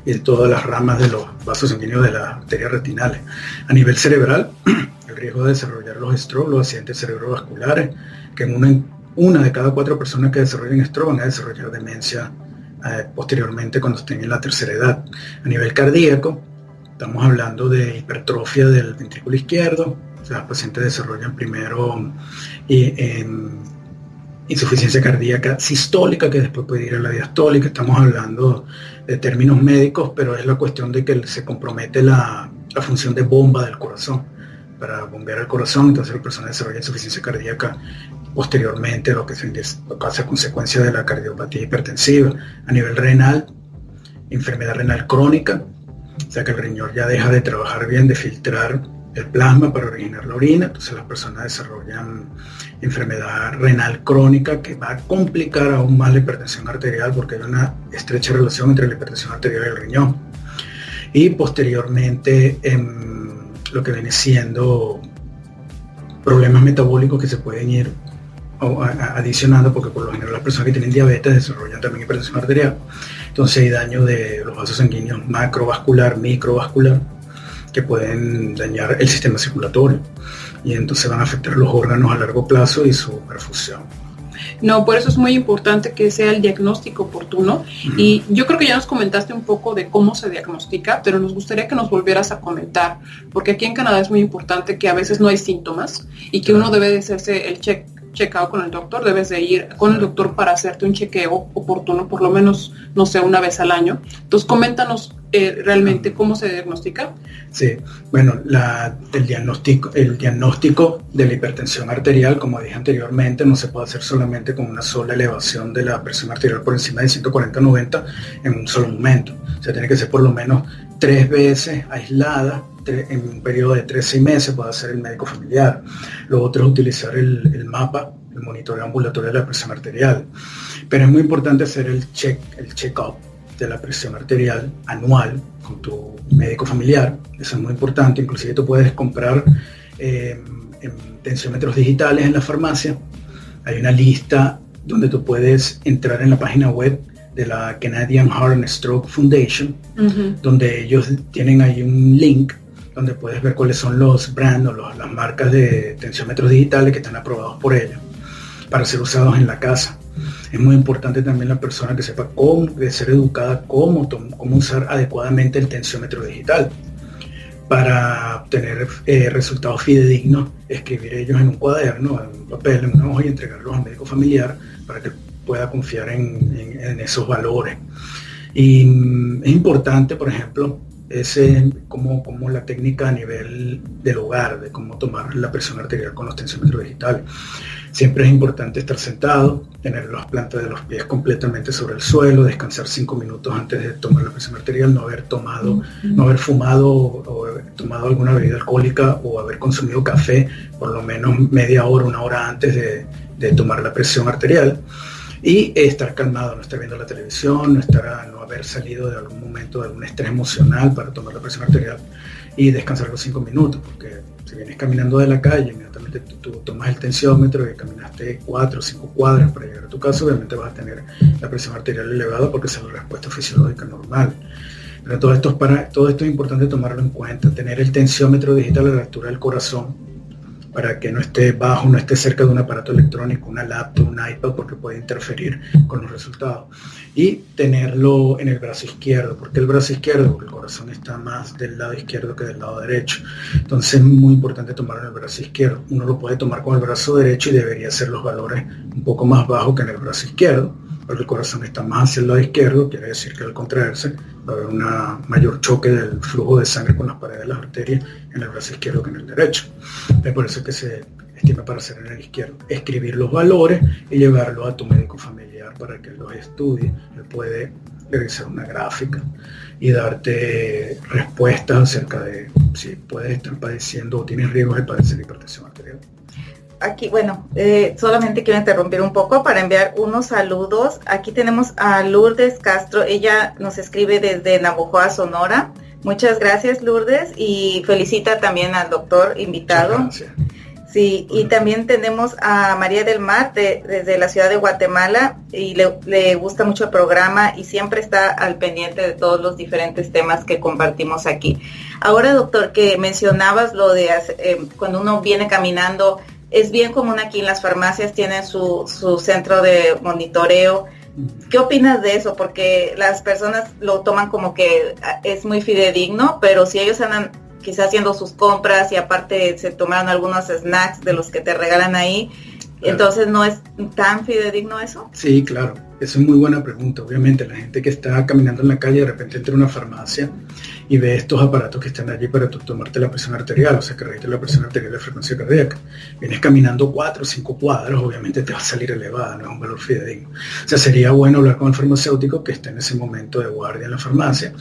y de todas las ramas de los vasos sanguíneos de las arterias retinales. A nivel cerebral, el riesgo de desarrollar los stroke, los accidentes cerebrovasculares, que en una de cada 4 personas que desarrollen stroke van a desarrollar demencia posteriormente cuando estén en la tercera edad. A nivel cardíaco, estamos hablando de hipertrofia del ventrículo izquierdo. O sea, los pacientes desarrollan primero insuficiencia cardíaca sistólica, que después puede ir a la diastólica. Estamos hablando de términos médicos, pero es la cuestión de que se compromete la función de bomba del corazón para bombear el corazón. Entonces la persona desarrolla insuficiencia cardíaca posteriormente, lo que pasa a consecuencia de la cardiopatía hipertensiva. A nivel renal, enfermedad renal crónica, o sea que el riñón ya deja de trabajar bien, de filtrar el plasma para originar la orina. Entonces las personas desarrollan enfermedad renal crónica, que va a complicar aún más la hipertensión arterial, porque hay una estrecha relación entre la hipertensión arterial y el riñón. Y posteriormente lo que viene siendo problemas metabólicos que se pueden ir adicionando, porque por lo general las personas que tienen diabetes desarrollan también hipertensión arterial. Entonces hay daño de los vasos sanguíneos macrovascular, microvascular, que pueden dañar el sistema circulatorio y entonces van a afectar los órganos a largo plazo y su perfusión. No, por eso es muy importante que sea el diagnóstico oportuno. Y yo creo que ya nos comentaste un poco de cómo se diagnostica, pero nos gustaría que nos volvieras a comentar, porque aquí en Canadá es muy importante que a veces no hay síntomas y que uno debe de hacerse el check-out con el doctor, debes de ir con el doctor para hacerte un chequeo oportuno, por lo menos, no sé, una vez al año. Entonces, coméntanos realmente cómo se diagnostica. Sí, bueno, el diagnóstico de la hipertensión arterial, como dije anteriormente, no se puede hacer solamente con una sola elevación de la presión arterial por encima de 140/90 en un solo momento. O sea, tiene que ser por lo menos 3 veces aislada, en un periodo de 13 meses puede hacer el médico familiar. Lo otro es utilizar el mapa, el monitoreo ambulatorio de la presión arterial. Pero es muy importante hacer el check-up de la presión arterial anual con tu médico familiar. Eso es muy importante. Inclusive tú puedes comprar tensiómetros digitales en la farmacia. Hay una lista donde tú puedes entrar en la página web de la Canadian Heart and Stroke Foundation, donde ellos tienen ahí un link donde puedes ver cuáles son los brands o las marcas de tensiómetros digitales que están aprobados por ellos para ser usados en la casa. Es muy importante también la persona que sepa de ser educada cómo usar adecuadamente el tensiómetro digital para obtener resultados fidedignos, escribir ellos en un cuaderno, en un papel, en una hoja y entregarlos al médico familiar para que pueda confiar en esos valores. Y es importante, por ejemplo, como la técnica a nivel del hogar, de cómo tomar la presión arterial con los tensiómetros digitales. Siempre es importante estar sentado, tener las plantas de los pies completamente sobre el suelo, descansar 5 minutos antes de tomar la presión arterial, no haber fumado o tomado alguna bebida alcohólica o haber consumido café por lo menos media hora, 1 hora antes de tomar la presión arterial. Y estar calmado, no estar viendo la televisión, no haber salido de algún momento de algún estrés emocional para tomar la presión arterial y descansar los 5 minutos, porque si vienes caminando de la calle, inmediatamente tú tomas el tensiómetro y caminaste 4 o 5 cuadras para llegar a tu casa, obviamente vas a tener la presión arterial elevada porque esa es la respuesta fisiológica normal. Pero todo esto es importante tomarlo en cuenta, tener el tensiómetro digital a la altura del corazón para que no esté bajo, no esté cerca de un aparato electrónico, una laptop, un iPad, porque puede interferir con los resultados. Y tenerlo en el brazo izquierdo. ¿Por qué el brazo izquierdo? Porque el corazón está más del lado izquierdo que del lado derecho. Entonces es muy importante tomarlo en el brazo izquierdo. Uno lo puede tomar con el brazo derecho y debería ser los valores un poco más bajos que en el brazo izquierdo, porque el corazón está más hacia el lado izquierdo, quiere decir que al contraerse va a haber un mayor choque del flujo de sangre con las paredes de las arterias en el brazo izquierdo que en el derecho. Es por eso que se estima para hacer en el izquierdo. Escribir los valores y llevarlo a tu médico familiar para que los estudie. Él puede realizar una gráfica y darte respuestas acerca de si puedes estar padeciendo o tienes riesgos de padecer hipertensión arterial. Aquí, bueno, solamente quiero interrumpir un poco para enviar unos saludos. Aquí tenemos a Lourdes Castro, ella nos escribe desde Navojoa, Sonora. Muchas gracias, Lourdes, y felicita también al doctor invitado. Gracias. Sí, y también tenemos a María del Mar desde la ciudad de Guatemala, y le gusta mucho el programa y siempre está al pendiente de todos los diferentes temas que compartimos aquí. Ahora, doctor, que mencionabas lo de cuando uno viene caminando, es bien común aquí en las farmacias, tienen su centro de monitoreo. ¿Qué opinas de eso? Porque las personas lo toman como que es muy fidedigno, pero si ellos andan quizás haciendo sus compras y aparte se tomaron algunos snacks de los que te regalan ahí, claro. Entonces ¿no es tan fidedigno eso? Sí, claro, esa es muy buena pregunta. Obviamente la gente que está caminando en la calle de repente entra a una farmacia y ve estos aparatos que están allí para tomarte la presión arterial, o sea que registra la presión arterial y la frecuencia cardíaca. Vienes caminando 4 o 5 cuadras, obviamente te va a salir elevada, no es un valor fidedigno. O sea, sería bueno hablar con el farmacéutico que está en ese momento de guardia en la farmacia,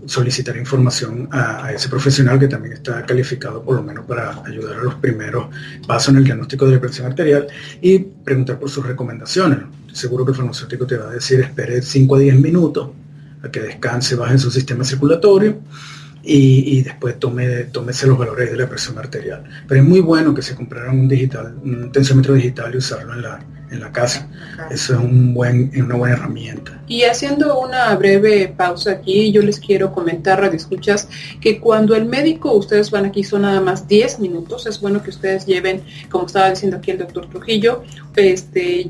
solicitar información a ese profesional que también está calificado por lo menos para ayudar a los primeros pasos en el diagnóstico de la presión arterial y preguntar por sus recomendaciones. Seguro que el farmacéutico te va a decir espere 5 a 10 minutos a que descanse, baje su sistema circulatorio y después tómese los valores de la presión arterial. Pero es muy bueno que se compraran un tensiómetro digital y usarlo en la casa. Eso es una buena herramienta. Y haciendo una breve pausa aquí, yo les quiero comentar, radioescuchas, que cuando el médico, ustedes van aquí, son nada más 10 minutos, es bueno que ustedes lleven, como estaba diciendo aquí el doctor Trujillo,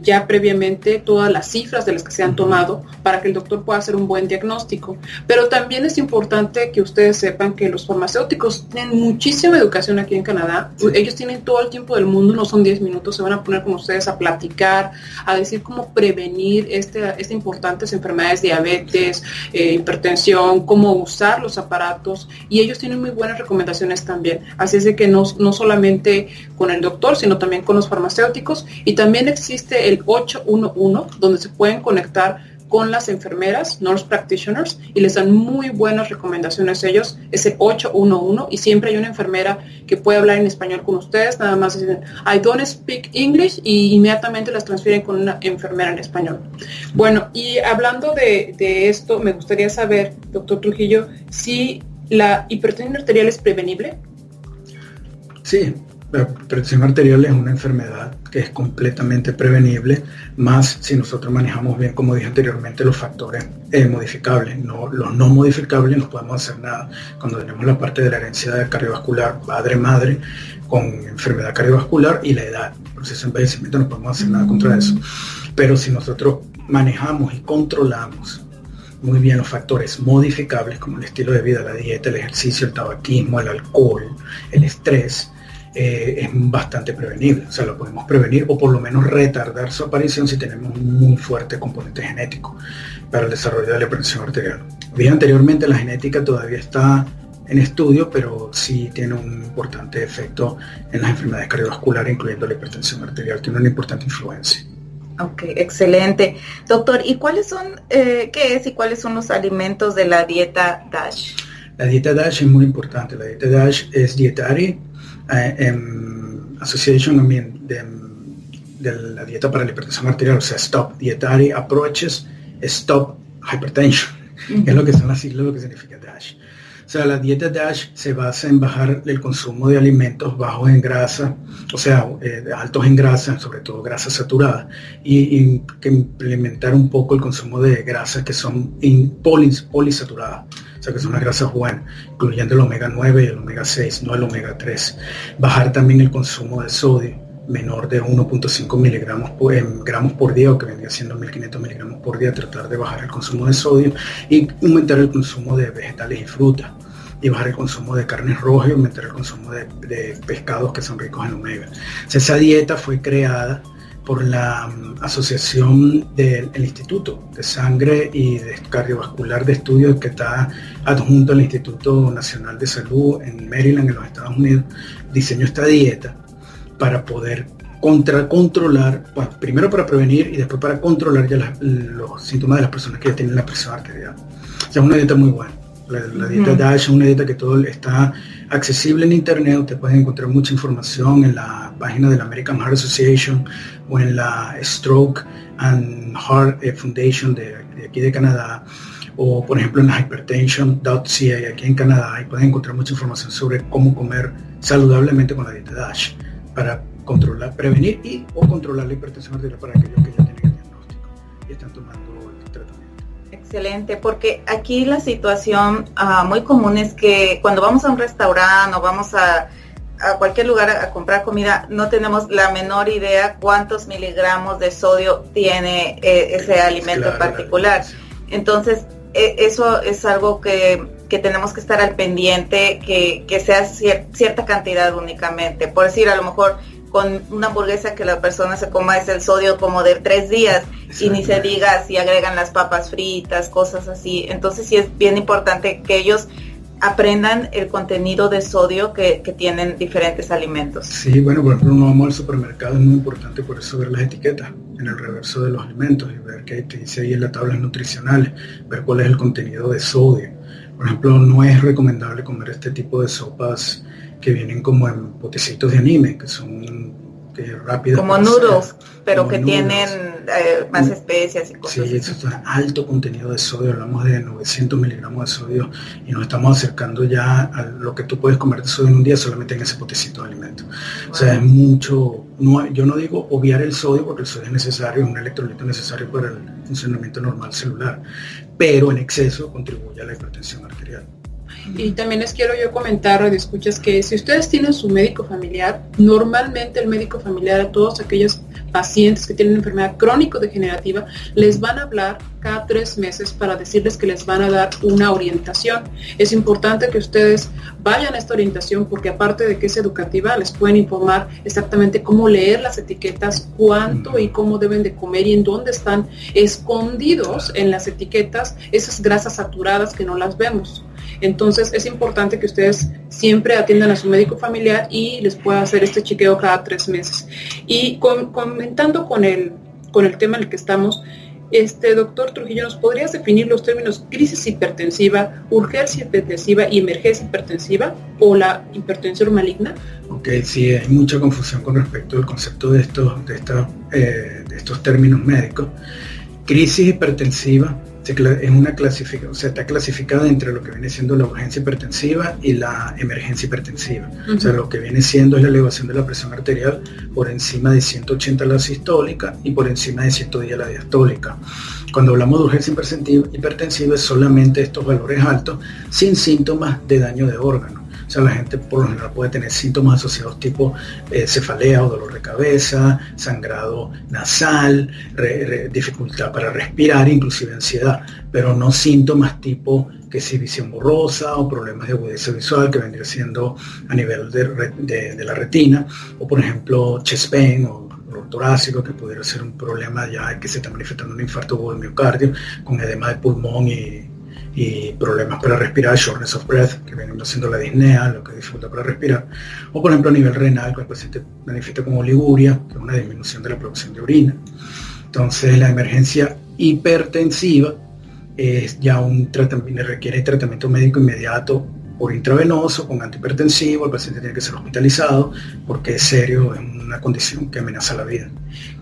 ya previamente todas las cifras de las que se han tomado para que el doctor pueda hacer un buen diagnóstico. Pero también es importante que ustedes sepan que los farmacéuticos tienen muchísima educación aquí en Canadá. Sí. Ellos tienen todo el tiempo del mundo, no son 10 minutos, se van a poner con ustedes a platicar, a decir cómo prevenir estas importantes enfermedades, diabetes, hipertensión, cómo usar los aparatos, y ellos tienen muy buenas recomendaciones también. Así es de que no solamente con el doctor, sino también con los farmacéuticos, y también existe el 811, donde se pueden conectar con las enfermeras, nurse practitioners, y les dan muy buenas recomendaciones ellos. Es el 811 y siempre hay una enfermera que puede hablar en español con ustedes, nada más dicen I don't speak English y inmediatamente las transfieren con una enfermera en español. Bueno, y hablando de esto, me gustaría saber, doctor Trujillo, si la hipertensión arterial es prevenible. Sí. La hipertensión arterial es una enfermedad que es completamente prevenible, más si nosotros manejamos bien, como dije anteriormente, los factores modificables. Los no modificables no podemos hacer nada. Cuando tenemos la parte de la herencia cardiovascular, padre-madre, con enfermedad cardiovascular y la edad, proceso de envejecimiento, no podemos hacer nada contra eso. Pero si nosotros manejamos y controlamos muy bien los factores modificables, como el estilo de vida, la dieta, el ejercicio, el tabaquismo, el alcohol, el estrés, es bastante prevenible. O sea, lo podemos prevenir o por lo menos retardar su aparición si tenemos un muy fuerte componente genético para el desarrollo de la hipertensión arterial. Dije anteriormente, la genética todavía está en estudio, pero sí tiene un importante efecto en las enfermedades cardiovasculares, incluyendo la hipertensión arterial, tiene una importante influencia. Ok, excelente. Doctor, ¿y cuáles son, qué es y cuáles son los alimentos de la dieta DASH? La dieta DASH es muy importante. La dieta DASH es Dietary Association de la dieta para la hipertensión arterial, o sea, STOP, Dietary Approaches Stop Hypertension, es lo que son las siglas, lo que significa DASH. O sea, la dieta DASH se basa en bajar el consumo de alimentos bajos en grasa, o sea, altos en grasa, sobre todo grasa saturada, y que implementar un poco el consumo de grasas que son polisaturadas. O sea que son las grasas buenas, incluyendo el omega 9 y el omega 6, no el omega 3. Bajar también el consumo de sodio, menor de 1.5 gramos por día, o que vendría siendo 1.500 miligramos por día, tratar de bajar el consumo de sodio y aumentar el consumo de vegetales y frutas, y bajar el consumo de carnes rojas y aumentar el consumo de pescados que son ricos en omega. O sea, esa dieta fue creada por la asociación del Instituto de Sangre y de Cardiovascular de Estudios, que está adjunto al Instituto Nacional de Salud en Maryland, en los Estados Unidos. Diseñó esta dieta para poder controlar, bueno, primero para prevenir y después para controlar ya los síntomas de las personas que ya tienen la presión arterial. O sea, es una dieta muy buena. La dieta DASH es una dieta que todo está accesible en internet. Usted puede encontrar mucha información en la página de la American Heart Association o en la Stroke and Heart Foundation de aquí de Canadá, o por ejemplo en la hypertension.ca aquí en Canadá, y pueden encontrar mucha información sobre cómo comer saludablemente con la dieta DASH para prevenir o controlar la hipertensión arterial para aquellos que ya tienen el diagnóstico y están tomando el tratamiento. Excelente, porque aquí la situación muy común es que cuando vamos a un restaurante o vamos a cualquier lugar a comprar comida, no tenemos la menor idea cuántos miligramos de sodio tiene ese alimento en particular. Entonces, eso es algo que tenemos que estar al pendiente, que sea cierta cantidad únicamente. Por decir, a lo mejor con una hamburguesa que la persona se coma es el sodio como de 3 días, y ni se diga si agregan las papas fritas, cosas así. Entonces sí es bien importante que ellos aprendan el contenido de sodio que tienen diferentes alimentos. Sí, bueno, por ejemplo, uno vamos al supermercado, es muy importante por eso ver las etiquetas en el reverso de los alimentos y ver qué te dice ahí en las tablas nutricionales, ver cuál es el contenido de sodio. Por ejemplo, no es recomendable comer este tipo de sopas que vienen como en potecitos de anime, que son rápidas. Como noodles, pero que tienen más especias y cosas. Sí, eso es un alto contenido de sodio, hablamos de 900 miligramos de sodio, y nos estamos acercando ya a lo que tú puedes comer de sodio en un día solamente en ese potecito de alimento. Wow. O sea, es mucho. No, yo no digo obviar el sodio, porque el sodio es necesario, es un electrolito necesario para el funcionamiento normal celular, pero en exceso contribuye a la hipertensión arterial. Y también les quiero yo comentar, radioescuchas, que si ustedes tienen su médico familiar, normalmente el médico familiar a todos aquellos pacientes que tienen enfermedad crónico-degenerativa les van a hablar cada 3 meses para decirles que les van a dar una orientación. Es importante que ustedes vayan a esta orientación, porque aparte de que es educativa, les pueden informar exactamente cómo leer las etiquetas, cuánto y cómo deben de comer y en dónde están escondidos en las etiquetas esas grasas saturadas que no las vemos. Entonces es importante que ustedes siempre atiendan a su médico familiar y les pueda hacer este chequeo cada 3 meses. Y comentando con el tema en el que estamos, doctor Trujillo, ¿nos podrías definir los términos crisis hipertensiva, urgencia hipertensiva y emergencia hipertensiva, o la hipertensión maligna? Ok, sí, hay mucha confusión con respecto al concepto de estos términos médicos. Crisis hipertensiva es una clasificación, o sea, está clasificada entre lo que viene siendo la urgencia hipertensiva y la emergencia hipertensiva. O sea, lo que viene siendo es la elevación de la presión arterial por encima de 180 la sistólica y por encima de 110 la diastólica. Cuando hablamos de urgencia hipertensiva es solamente estos valores altos sin síntomas de daño de órganos. O sea, la gente por lo general puede tener síntomas asociados tipo cefalea o dolor de cabeza, sangrado nasal, dificultad para respirar, inclusive ansiedad, pero no síntomas tipo que si visión borrosa o problemas de agudeza visual, que vendría siendo a nivel de la retina, o por ejemplo chest pain o dolor torácico, que pudiera ser un problema ya que se está manifestando un infarto o el miocardio, con edema de pulmón y problemas para respirar, shortness of breath, que viene siendo la disnea, lo que dificulta para respirar, o por ejemplo a nivel renal, que el paciente manifiesta como oliguria, que es una disminución de la producción de orina. Entonces la emergencia hipertensiva es ya un tratamiento, requiere tratamiento médico inmediato por intravenoso, con antihipertensivo, el paciente tiene que ser hospitalizado porque es serio, es una condición que amenaza la vida.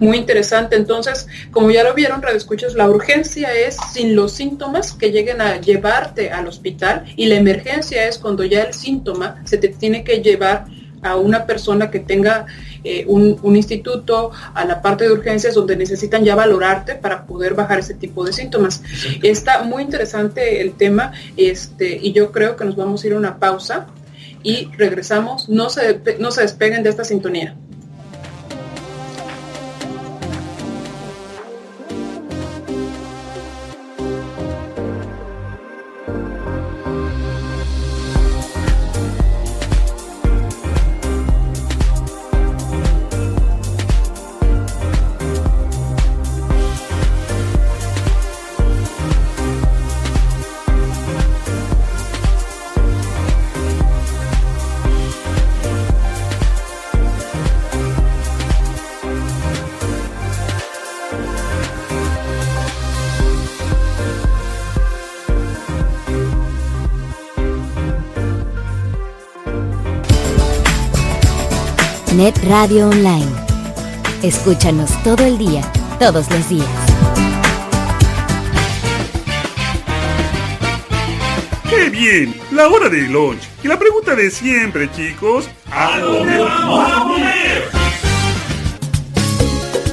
Muy interesante. Entonces, como ya lo vieron, radioescuchas, la urgencia es sin los síntomas que lleguen a llevarte al hospital, y la emergencia es cuando ya el síntoma se te tiene que llevar a una persona que tenga un instituto, a la parte de urgencias, donde necesitan ya valorarte para poder bajar ese tipo de síntomas. Está muy interesante el tema, y yo creo que nos vamos a ir a una pausa y regresamos. No se despeguen de esta sintonía. Net Radio Online. Escúchanos todo el día, todos los días. ¡Qué bien! La hora del lunch. Y la pregunta de siempre, chicos. ¿A dónde vamos a comer?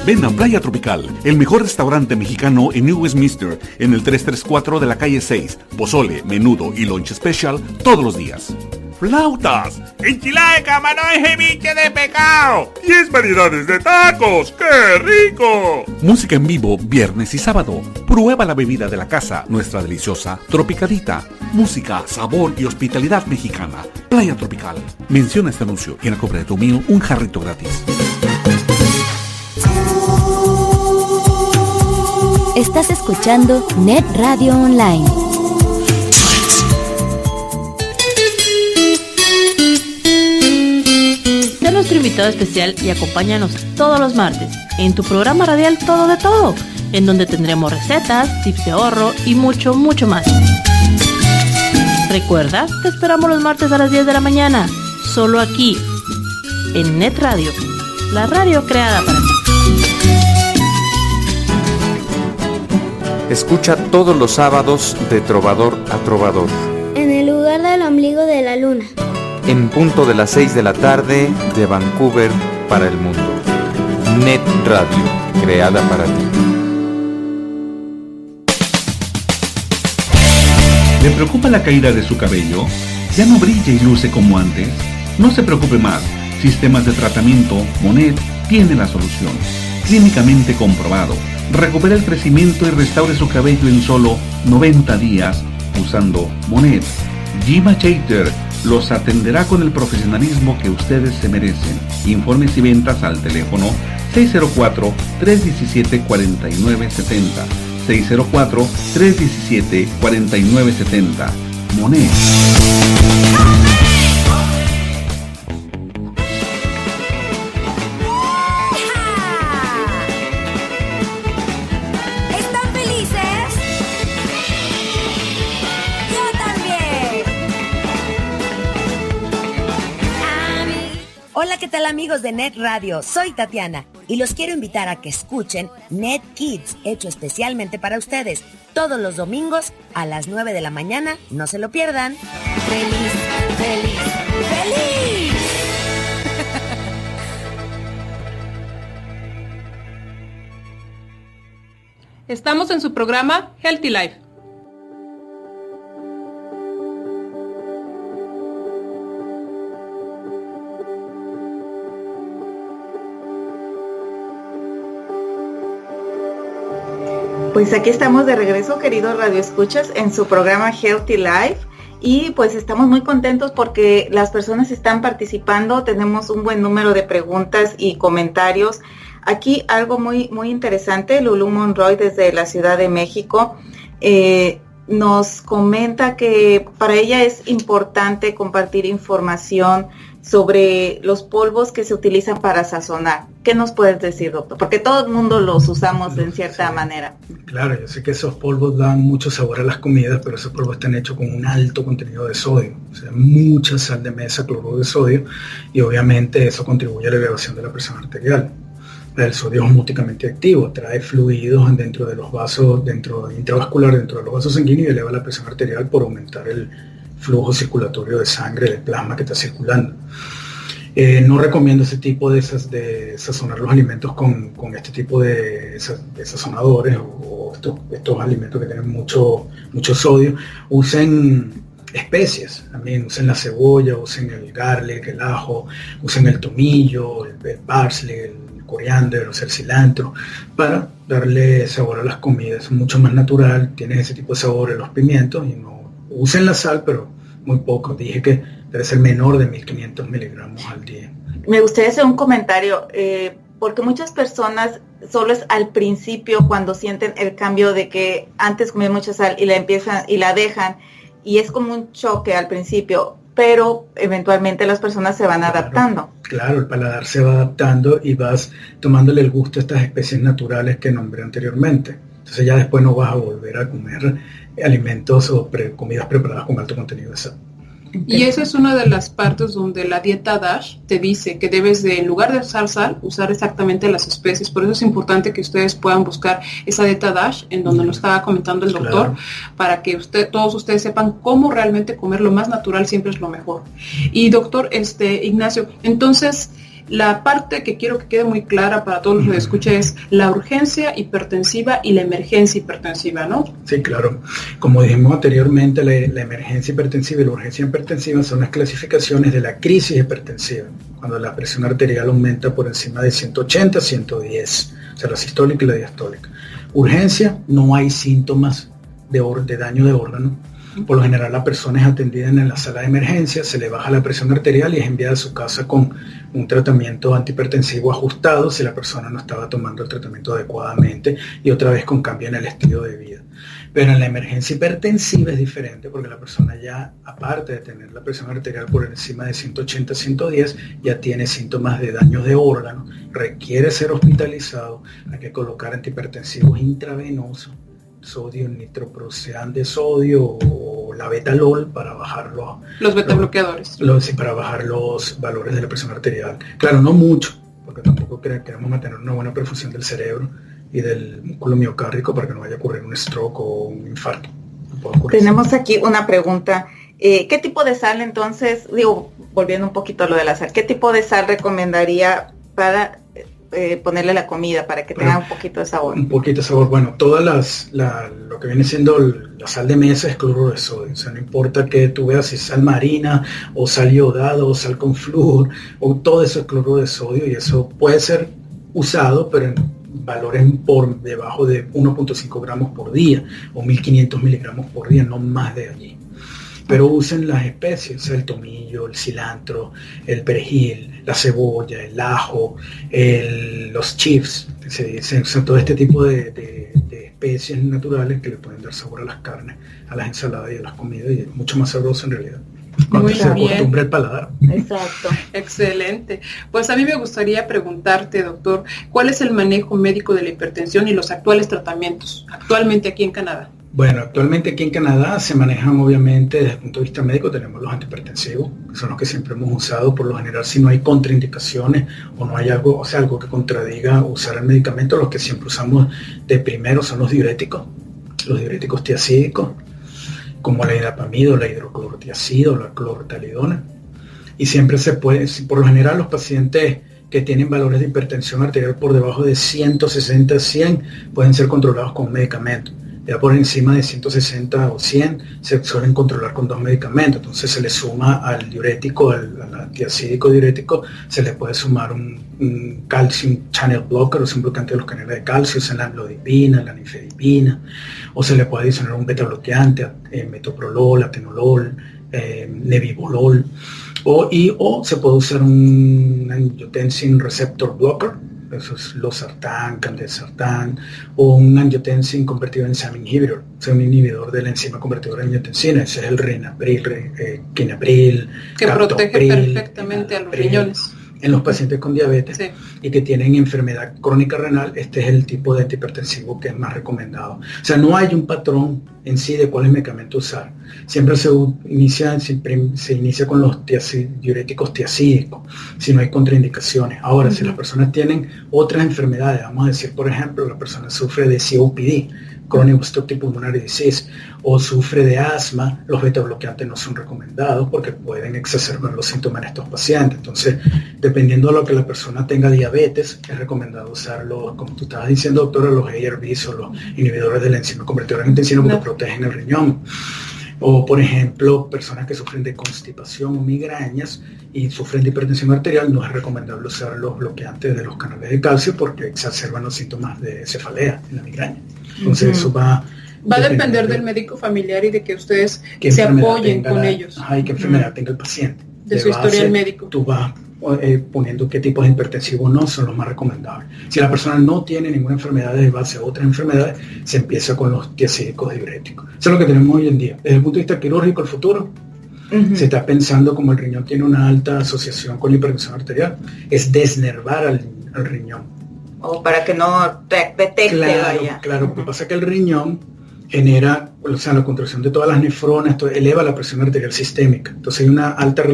Ven a Playa Tropical, el mejor restaurante mexicano en New Westminster, en el 334 de la calle 6. Pozole, menudo y lunch special todos los días. ¡Flautas! ¡Enchilada de camarón y ceviche de pescado! 10 variedades de tacos! ¡Qué rico! Música en vivo viernes y sábado. Prueba la bebida de la casa, nuestra deliciosa Tropicadita. Música, sabor y hospitalidad mexicana. Playa Tropical. Menciona este anuncio y en la compra de tu meal un jarrito gratis. Estás escuchando Net Radio Online. Nuestro invitado especial y acompáñanos todos los martes en tu programa radial Todo de Todo, en donde tendremos recetas, tips de ahorro y mucho, mucho más. Recuerda, te esperamos los martes a las 10 de la mañana, solo aquí, en Net Radio, la radio creada para ti. Escucha todos los sábados de Trovador a Trovador. En el lugar del ombligo de la luna. En punto de las 6 de la tarde de Vancouver para el mundo. Net Radio, creada para ti. ¿Le preocupa la caída de su cabello? ¿Ya no brilla y luce como antes? No se preocupe más. Sistemas de tratamiento Monet tiene la solución. Clínicamente comprobado. Recupera el crecimiento y restaure su cabello en solo 90 días usando Monet. Gima Chater los atenderá con el profesionalismo que ustedes se merecen. Informes y ventas al teléfono 604-317-4970. 604-317-4970. Monet. ¿Están felices? Yo también. Hola, ¿qué tal amigos de Net Radio? Soy Tatiana y los quiero invitar a que escuchen Net Kids, hecho especialmente para ustedes, todos los domingos a las 9 de la mañana. No se lo pierdan. ¡Feliz, feliz, feliz! Estamos en su programa Healthy Life. Pues aquí estamos de regreso, queridos radioescuchas, en su programa Healthy Life, y pues estamos muy contentos porque las personas están participando, tenemos un buen número de preguntas y comentarios. Aquí algo muy interesante, Lulu Monroy desde la Ciudad de México nos comenta que para ella es importante compartir información sobre los polvos que se utilizan para sazonar. ¿Qué nos puedes decir, doctor? Porque todo el mundo los usamos en cierta manera. Claro, yo sé que esos polvos dan mucho sabor a las comidas, pero esos polvos están hechos con un alto contenido de sodio, o sea, mucha sal de mesa, cloruro de sodio, y obviamente eso contribuye a la elevación de la presión arterial. El sodio es múlticamente activo, trae fluidos dentro de los vasos, intravascular, dentro de los vasos sanguíneos, y eleva la presión arterial por aumentar el flujo circulatorio de sangre, de plasma que está circulando. No recomiendo ese tipo de sazonar los alimentos con este tipo de sazonadores o estos alimentos que tienen mucho sodio. Usen especias, también usen la cebolla, usen el garlic, el ajo, usen el tomillo, el parsley, el coriander, o sea, el cilantro, para darle sabor a las comidas. Es mucho más natural, tienen ese tipo de sabor en los pimientos, y no usen la sal, pero muy poco. Dije que debe ser menor de 1500 miligramos al día. Me gustaría hacer un comentario, porque muchas personas solo es al principio cuando sienten el cambio de que antes comían mucha sal y la dejan, y es como un choque al principio, pero eventualmente las personas se van adaptando. Claro, el paladar se va adaptando y vas tomándole el gusto a estas especies naturales que nombré anteriormente. Entonces ya después no vas a volver a comer alimentos o comidas preparadas con alto contenido de sal. Y esa es una de las partes donde la dieta DASH te dice que debes de, en lugar de usar sal, usar exactamente las especies. Por eso es importante que ustedes puedan buscar esa dieta DASH, en donde nos estaba comentando el doctor, claro, para que todos ustedes sepan cómo realmente comer lo más natural siempre es lo mejor. Y doctor Ignacio, entonces, la parte que quiero que quede muy clara para todos los que escuchen es la urgencia hipertensiva y la emergencia hipertensiva, ¿no? Sí, claro. Como dijimos anteriormente, la emergencia hipertensiva y la urgencia hipertensiva son las clasificaciones de la crisis hipertensiva, cuando la presión arterial aumenta por encima de 180 a 110, o sea, la sistólica y la diastólica. Urgencia, no hay síntomas de daño de órgano. Por lo general la persona es atendida en la sala de emergencia, se le baja la presión arterial y es enviada a su casa con un tratamiento antihipertensivo ajustado si la persona no estaba tomando el tratamiento adecuadamente, y otra vez con cambio en el estilo de vida. Pero en la emergencia hipertensiva es diferente, porque la persona ya, aparte de tener la presión arterial por encima de 180 a 110, ya tiene síntomas de daño de órgano, requiere ser hospitalizado, hay que colocar antihipertensivos intravenosos, sodio nitroprusian de sodio o la betalol para bajar los betabloqueadores. Para bajar los valores de la presión arterial. Claro, no mucho, porque tampoco queremos mantener una buena perfusión del cerebro y del músculo miocárdico para que no vaya a ocurrir un stroke o un infarto. Tenemos aquí una pregunta. ¿Qué tipo de sal entonces, volviendo un poquito a lo de la sal, qué tipo de sal recomendaría para ponerle la comida para que tenga un poquito de sabor? Un poquito de sabor. Bueno, todas lo que viene siendo la sal de mesa es cloruro de sodio. O sea, no importa que tú veas si es sal marina o sal iodada o sal con flúor, o todo eso es cloruro de sodio, y eso puede ser usado, pero en valores por debajo de 1.5 gramos por día o 1500 miligramos por día, no más de allí. Pero usen las especies, el tomillo, el cilantro, el perejil, la cebolla, el ajo, los chips, se usa todo este tipo de especies naturales que le pueden dar sabor a las carnes, a las ensaladas y a las comidas, y es mucho más sabroso en realidad, cuando se acostumbra el paladar. Exacto. Excelente. Pues a mí me gustaría preguntarte, doctor, ¿cuál es el manejo médico de la hipertensión y los actuales tratamientos actualmente aquí en Canadá? Bueno, actualmente aquí en Canadá se manejan, obviamente, desde el punto de vista médico, tenemos los antihipertensivos, que son los que siempre hemos usado. Por lo general, si no hay contraindicaciones o no hay algo que contradiga usar el medicamento, los que siempre usamos de primero son los diuréticos tiacídicos, como la idapamido, la hidroclorotiacido, la clortalidona. Y siempre se puede, por lo general, los pacientes que tienen valores de hipertensión arterial por debajo de 160 a 100 pueden ser controlados con medicamentos. Ya por encima de 160 o 100 se suelen controlar con 2 medicamentos. Entonces se le suma al diurético, al antiacídico diurético, se le puede sumar un calcium channel blocker, o un bloqueante de los canales de calcio, sea la amlodipina, la nifedipina, o se le puede adicionar un beta bloqueante, metoprolol, atenolol, nebivolol, o se puede usar un angiotensin receptor blocker, eso es losartán, candesartán, o un angiotensin convertido en SAM inhibitor, o sea, un inhibidor de la enzima convertidora de angiotensina. Ese es el rinapril, quinapril, que protege perfectamente a los riñones. En los pacientes con diabetes, sí, y que tienen enfermedad crónica renal, este es el tipo de antihipertensivo que es más recomendado. O sea, no hay un patrón en sí de cuál medicamento usar. Siempre se inicia con los diuréticos tiacídicos, si no hay contraindicaciones. Ahora, si las personas tienen otras enfermedades, vamos a decir, por ejemplo, la persona sufre de COPD, chronic obstructive pulmonary disease o sufre de asma, los beta-bloqueantes no son recomendados porque pueden exacerbar los síntomas en estos pacientes. Entonces, dependiendo de lo que la persona tenga diabetes, es recomendado usar los, como tú estabas diciendo, doctora, los ARBs o los inhibidores de la enzima convertidora en angiotensina porque protegen el riñón. O, por ejemplo, personas que sufren de constipación o migrañas y sufren de hipertensión arterial, no es recomendable usar los bloqueantes de los canales de calcio porque exacerban los síntomas de cefalea en la migraña. Entonces, eso va a depender del médico familiar y de que ustedes se apoyen con ellos. Y qué enfermedad tenga el paciente. De su historial médico. Tú vas poniendo qué tipos de hipertensivos no son los más recomendables. Si la persona no tiene ninguna enfermedad de base a otras enfermedades, se empieza con los tiazídicos diuréticos. Eso es lo que tenemos hoy en día. Desde el punto de vista quirúrgico, el futuro, se está pensando, como el riñón tiene una alta asociación con la hipertensión arterial, es desnervar al riñón. O para que no detecte. Claro, lo que pasa es que el riñón genera, la contracción de todas las nefronas, esto eleva la presión arterial sistémica. Entonces hay una alta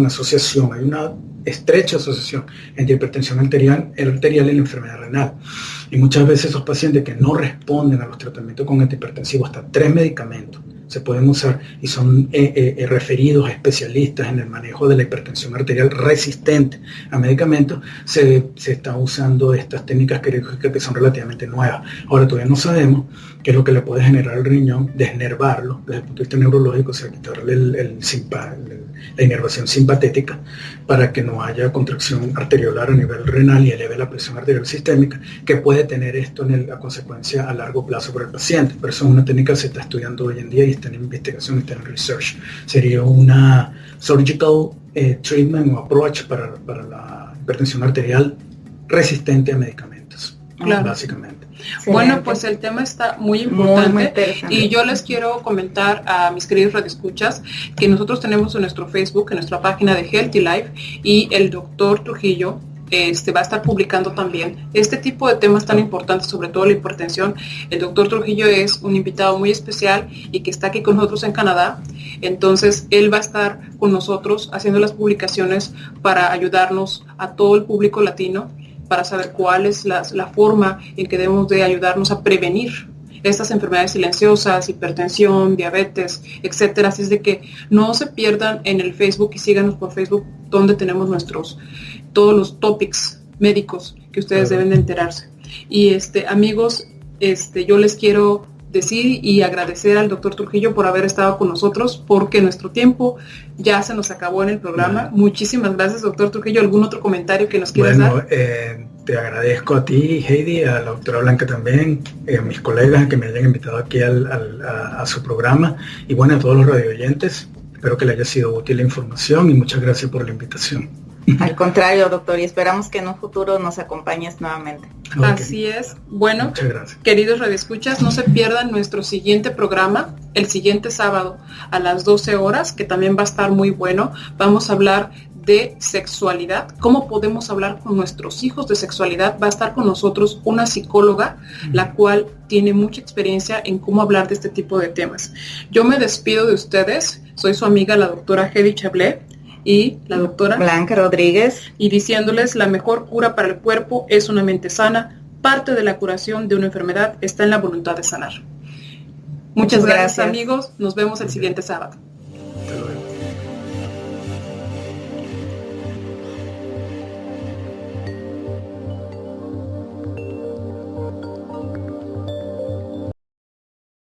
asociación, hay una estrecha asociación entre hipertensión arterial y la enfermedad renal. Y muchas veces esos pacientes que no responden a los tratamientos con antihipertensivos, hasta 3 medicamentos se pueden usar y son referidos a especialistas en el manejo de la hipertensión arterial resistente a medicamentos, se están usando estas técnicas quirúrgicas que son relativamente nuevas. Ahora todavía no sabemos qué es lo que le puede generar al riñón, desnervarlo desde el punto de vista neurológico, o sea, quitarle la inervación simpatética para que no haya contracción arteriolar a nivel renal y eleve la presión arterial sistémica, que puede tener esto a consecuencia a largo plazo por el paciente. Pero eso es una técnica que se está estudiando hoy en día y está en investigación, está en research. Sería una surgical treatment o approach para la hipertensión arterial resistente a medicamentos, básicamente. Bueno, pues el tema está muy importante y yo les quiero comentar a mis queridos radioescuchas que nosotros tenemos en nuestro Facebook, en nuestra página de Healthy Life, y el doctor Trujillo va a estar publicando también este tipo de temas tan importantes, sobre todo la hipertensión. El doctor Trujillo es un invitado muy especial y que está aquí con nosotros en Canadá. Entonces, él va a estar con nosotros haciendo las publicaciones para ayudarnos a todo el público latino, para saber cuál es la forma en que debemos de ayudarnos a prevenir estas enfermedades silenciosas, hipertensión, diabetes, etcétera. Así es de que no se pierdan en el Facebook y síganos por Facebook, donde tenemos todos los topics médicos que ustedes deben de enterarse. Y amigos, yo les quiero decir y agradecer al doctor Trujillo por haber estado con nosotros, porque nuestro tiempo ya se nos acabó en el programa. Muchísimas gracias, doctor Trujillo. ¿Algún otro comentario que nos quieras dar? Te agradezco a ti, Heidi, a la doctora Blanca también, a mis colegas que me hayan invitado aquí a su programa, y bueno, a todos los radioyentes. Espero que les haya sido útil la información y muchas gracias por la invitación. Al contrario, doctor, y esperamos que en un futuro nos acompañes nuevamente. Así es. Bueno, queridos radioescuchas, no se pierdan nuestro siguiente programa, el siguiente sábado a las 12 horas, que también va a estar muy bueno. Vamos a hablar de sexualidad, cómo podemos hablar con nuestros hijos de sexualidad. Va a estar con nosotros una psicóloga, la cual tiene mucha experiencia en cómo hablar de este tipo de temas. Yo me despido de ustedes, soy su amiga la doctora Heidi Chablé y la doctora Blanca Rodríguez, y diciéndoles: la mejor cura para el cuerpo es una mente sana. Parte de la curación de una enfermedad está en la voluntad de sanar. Muchas gracias, amigos, nos vemos el siguiente sábado.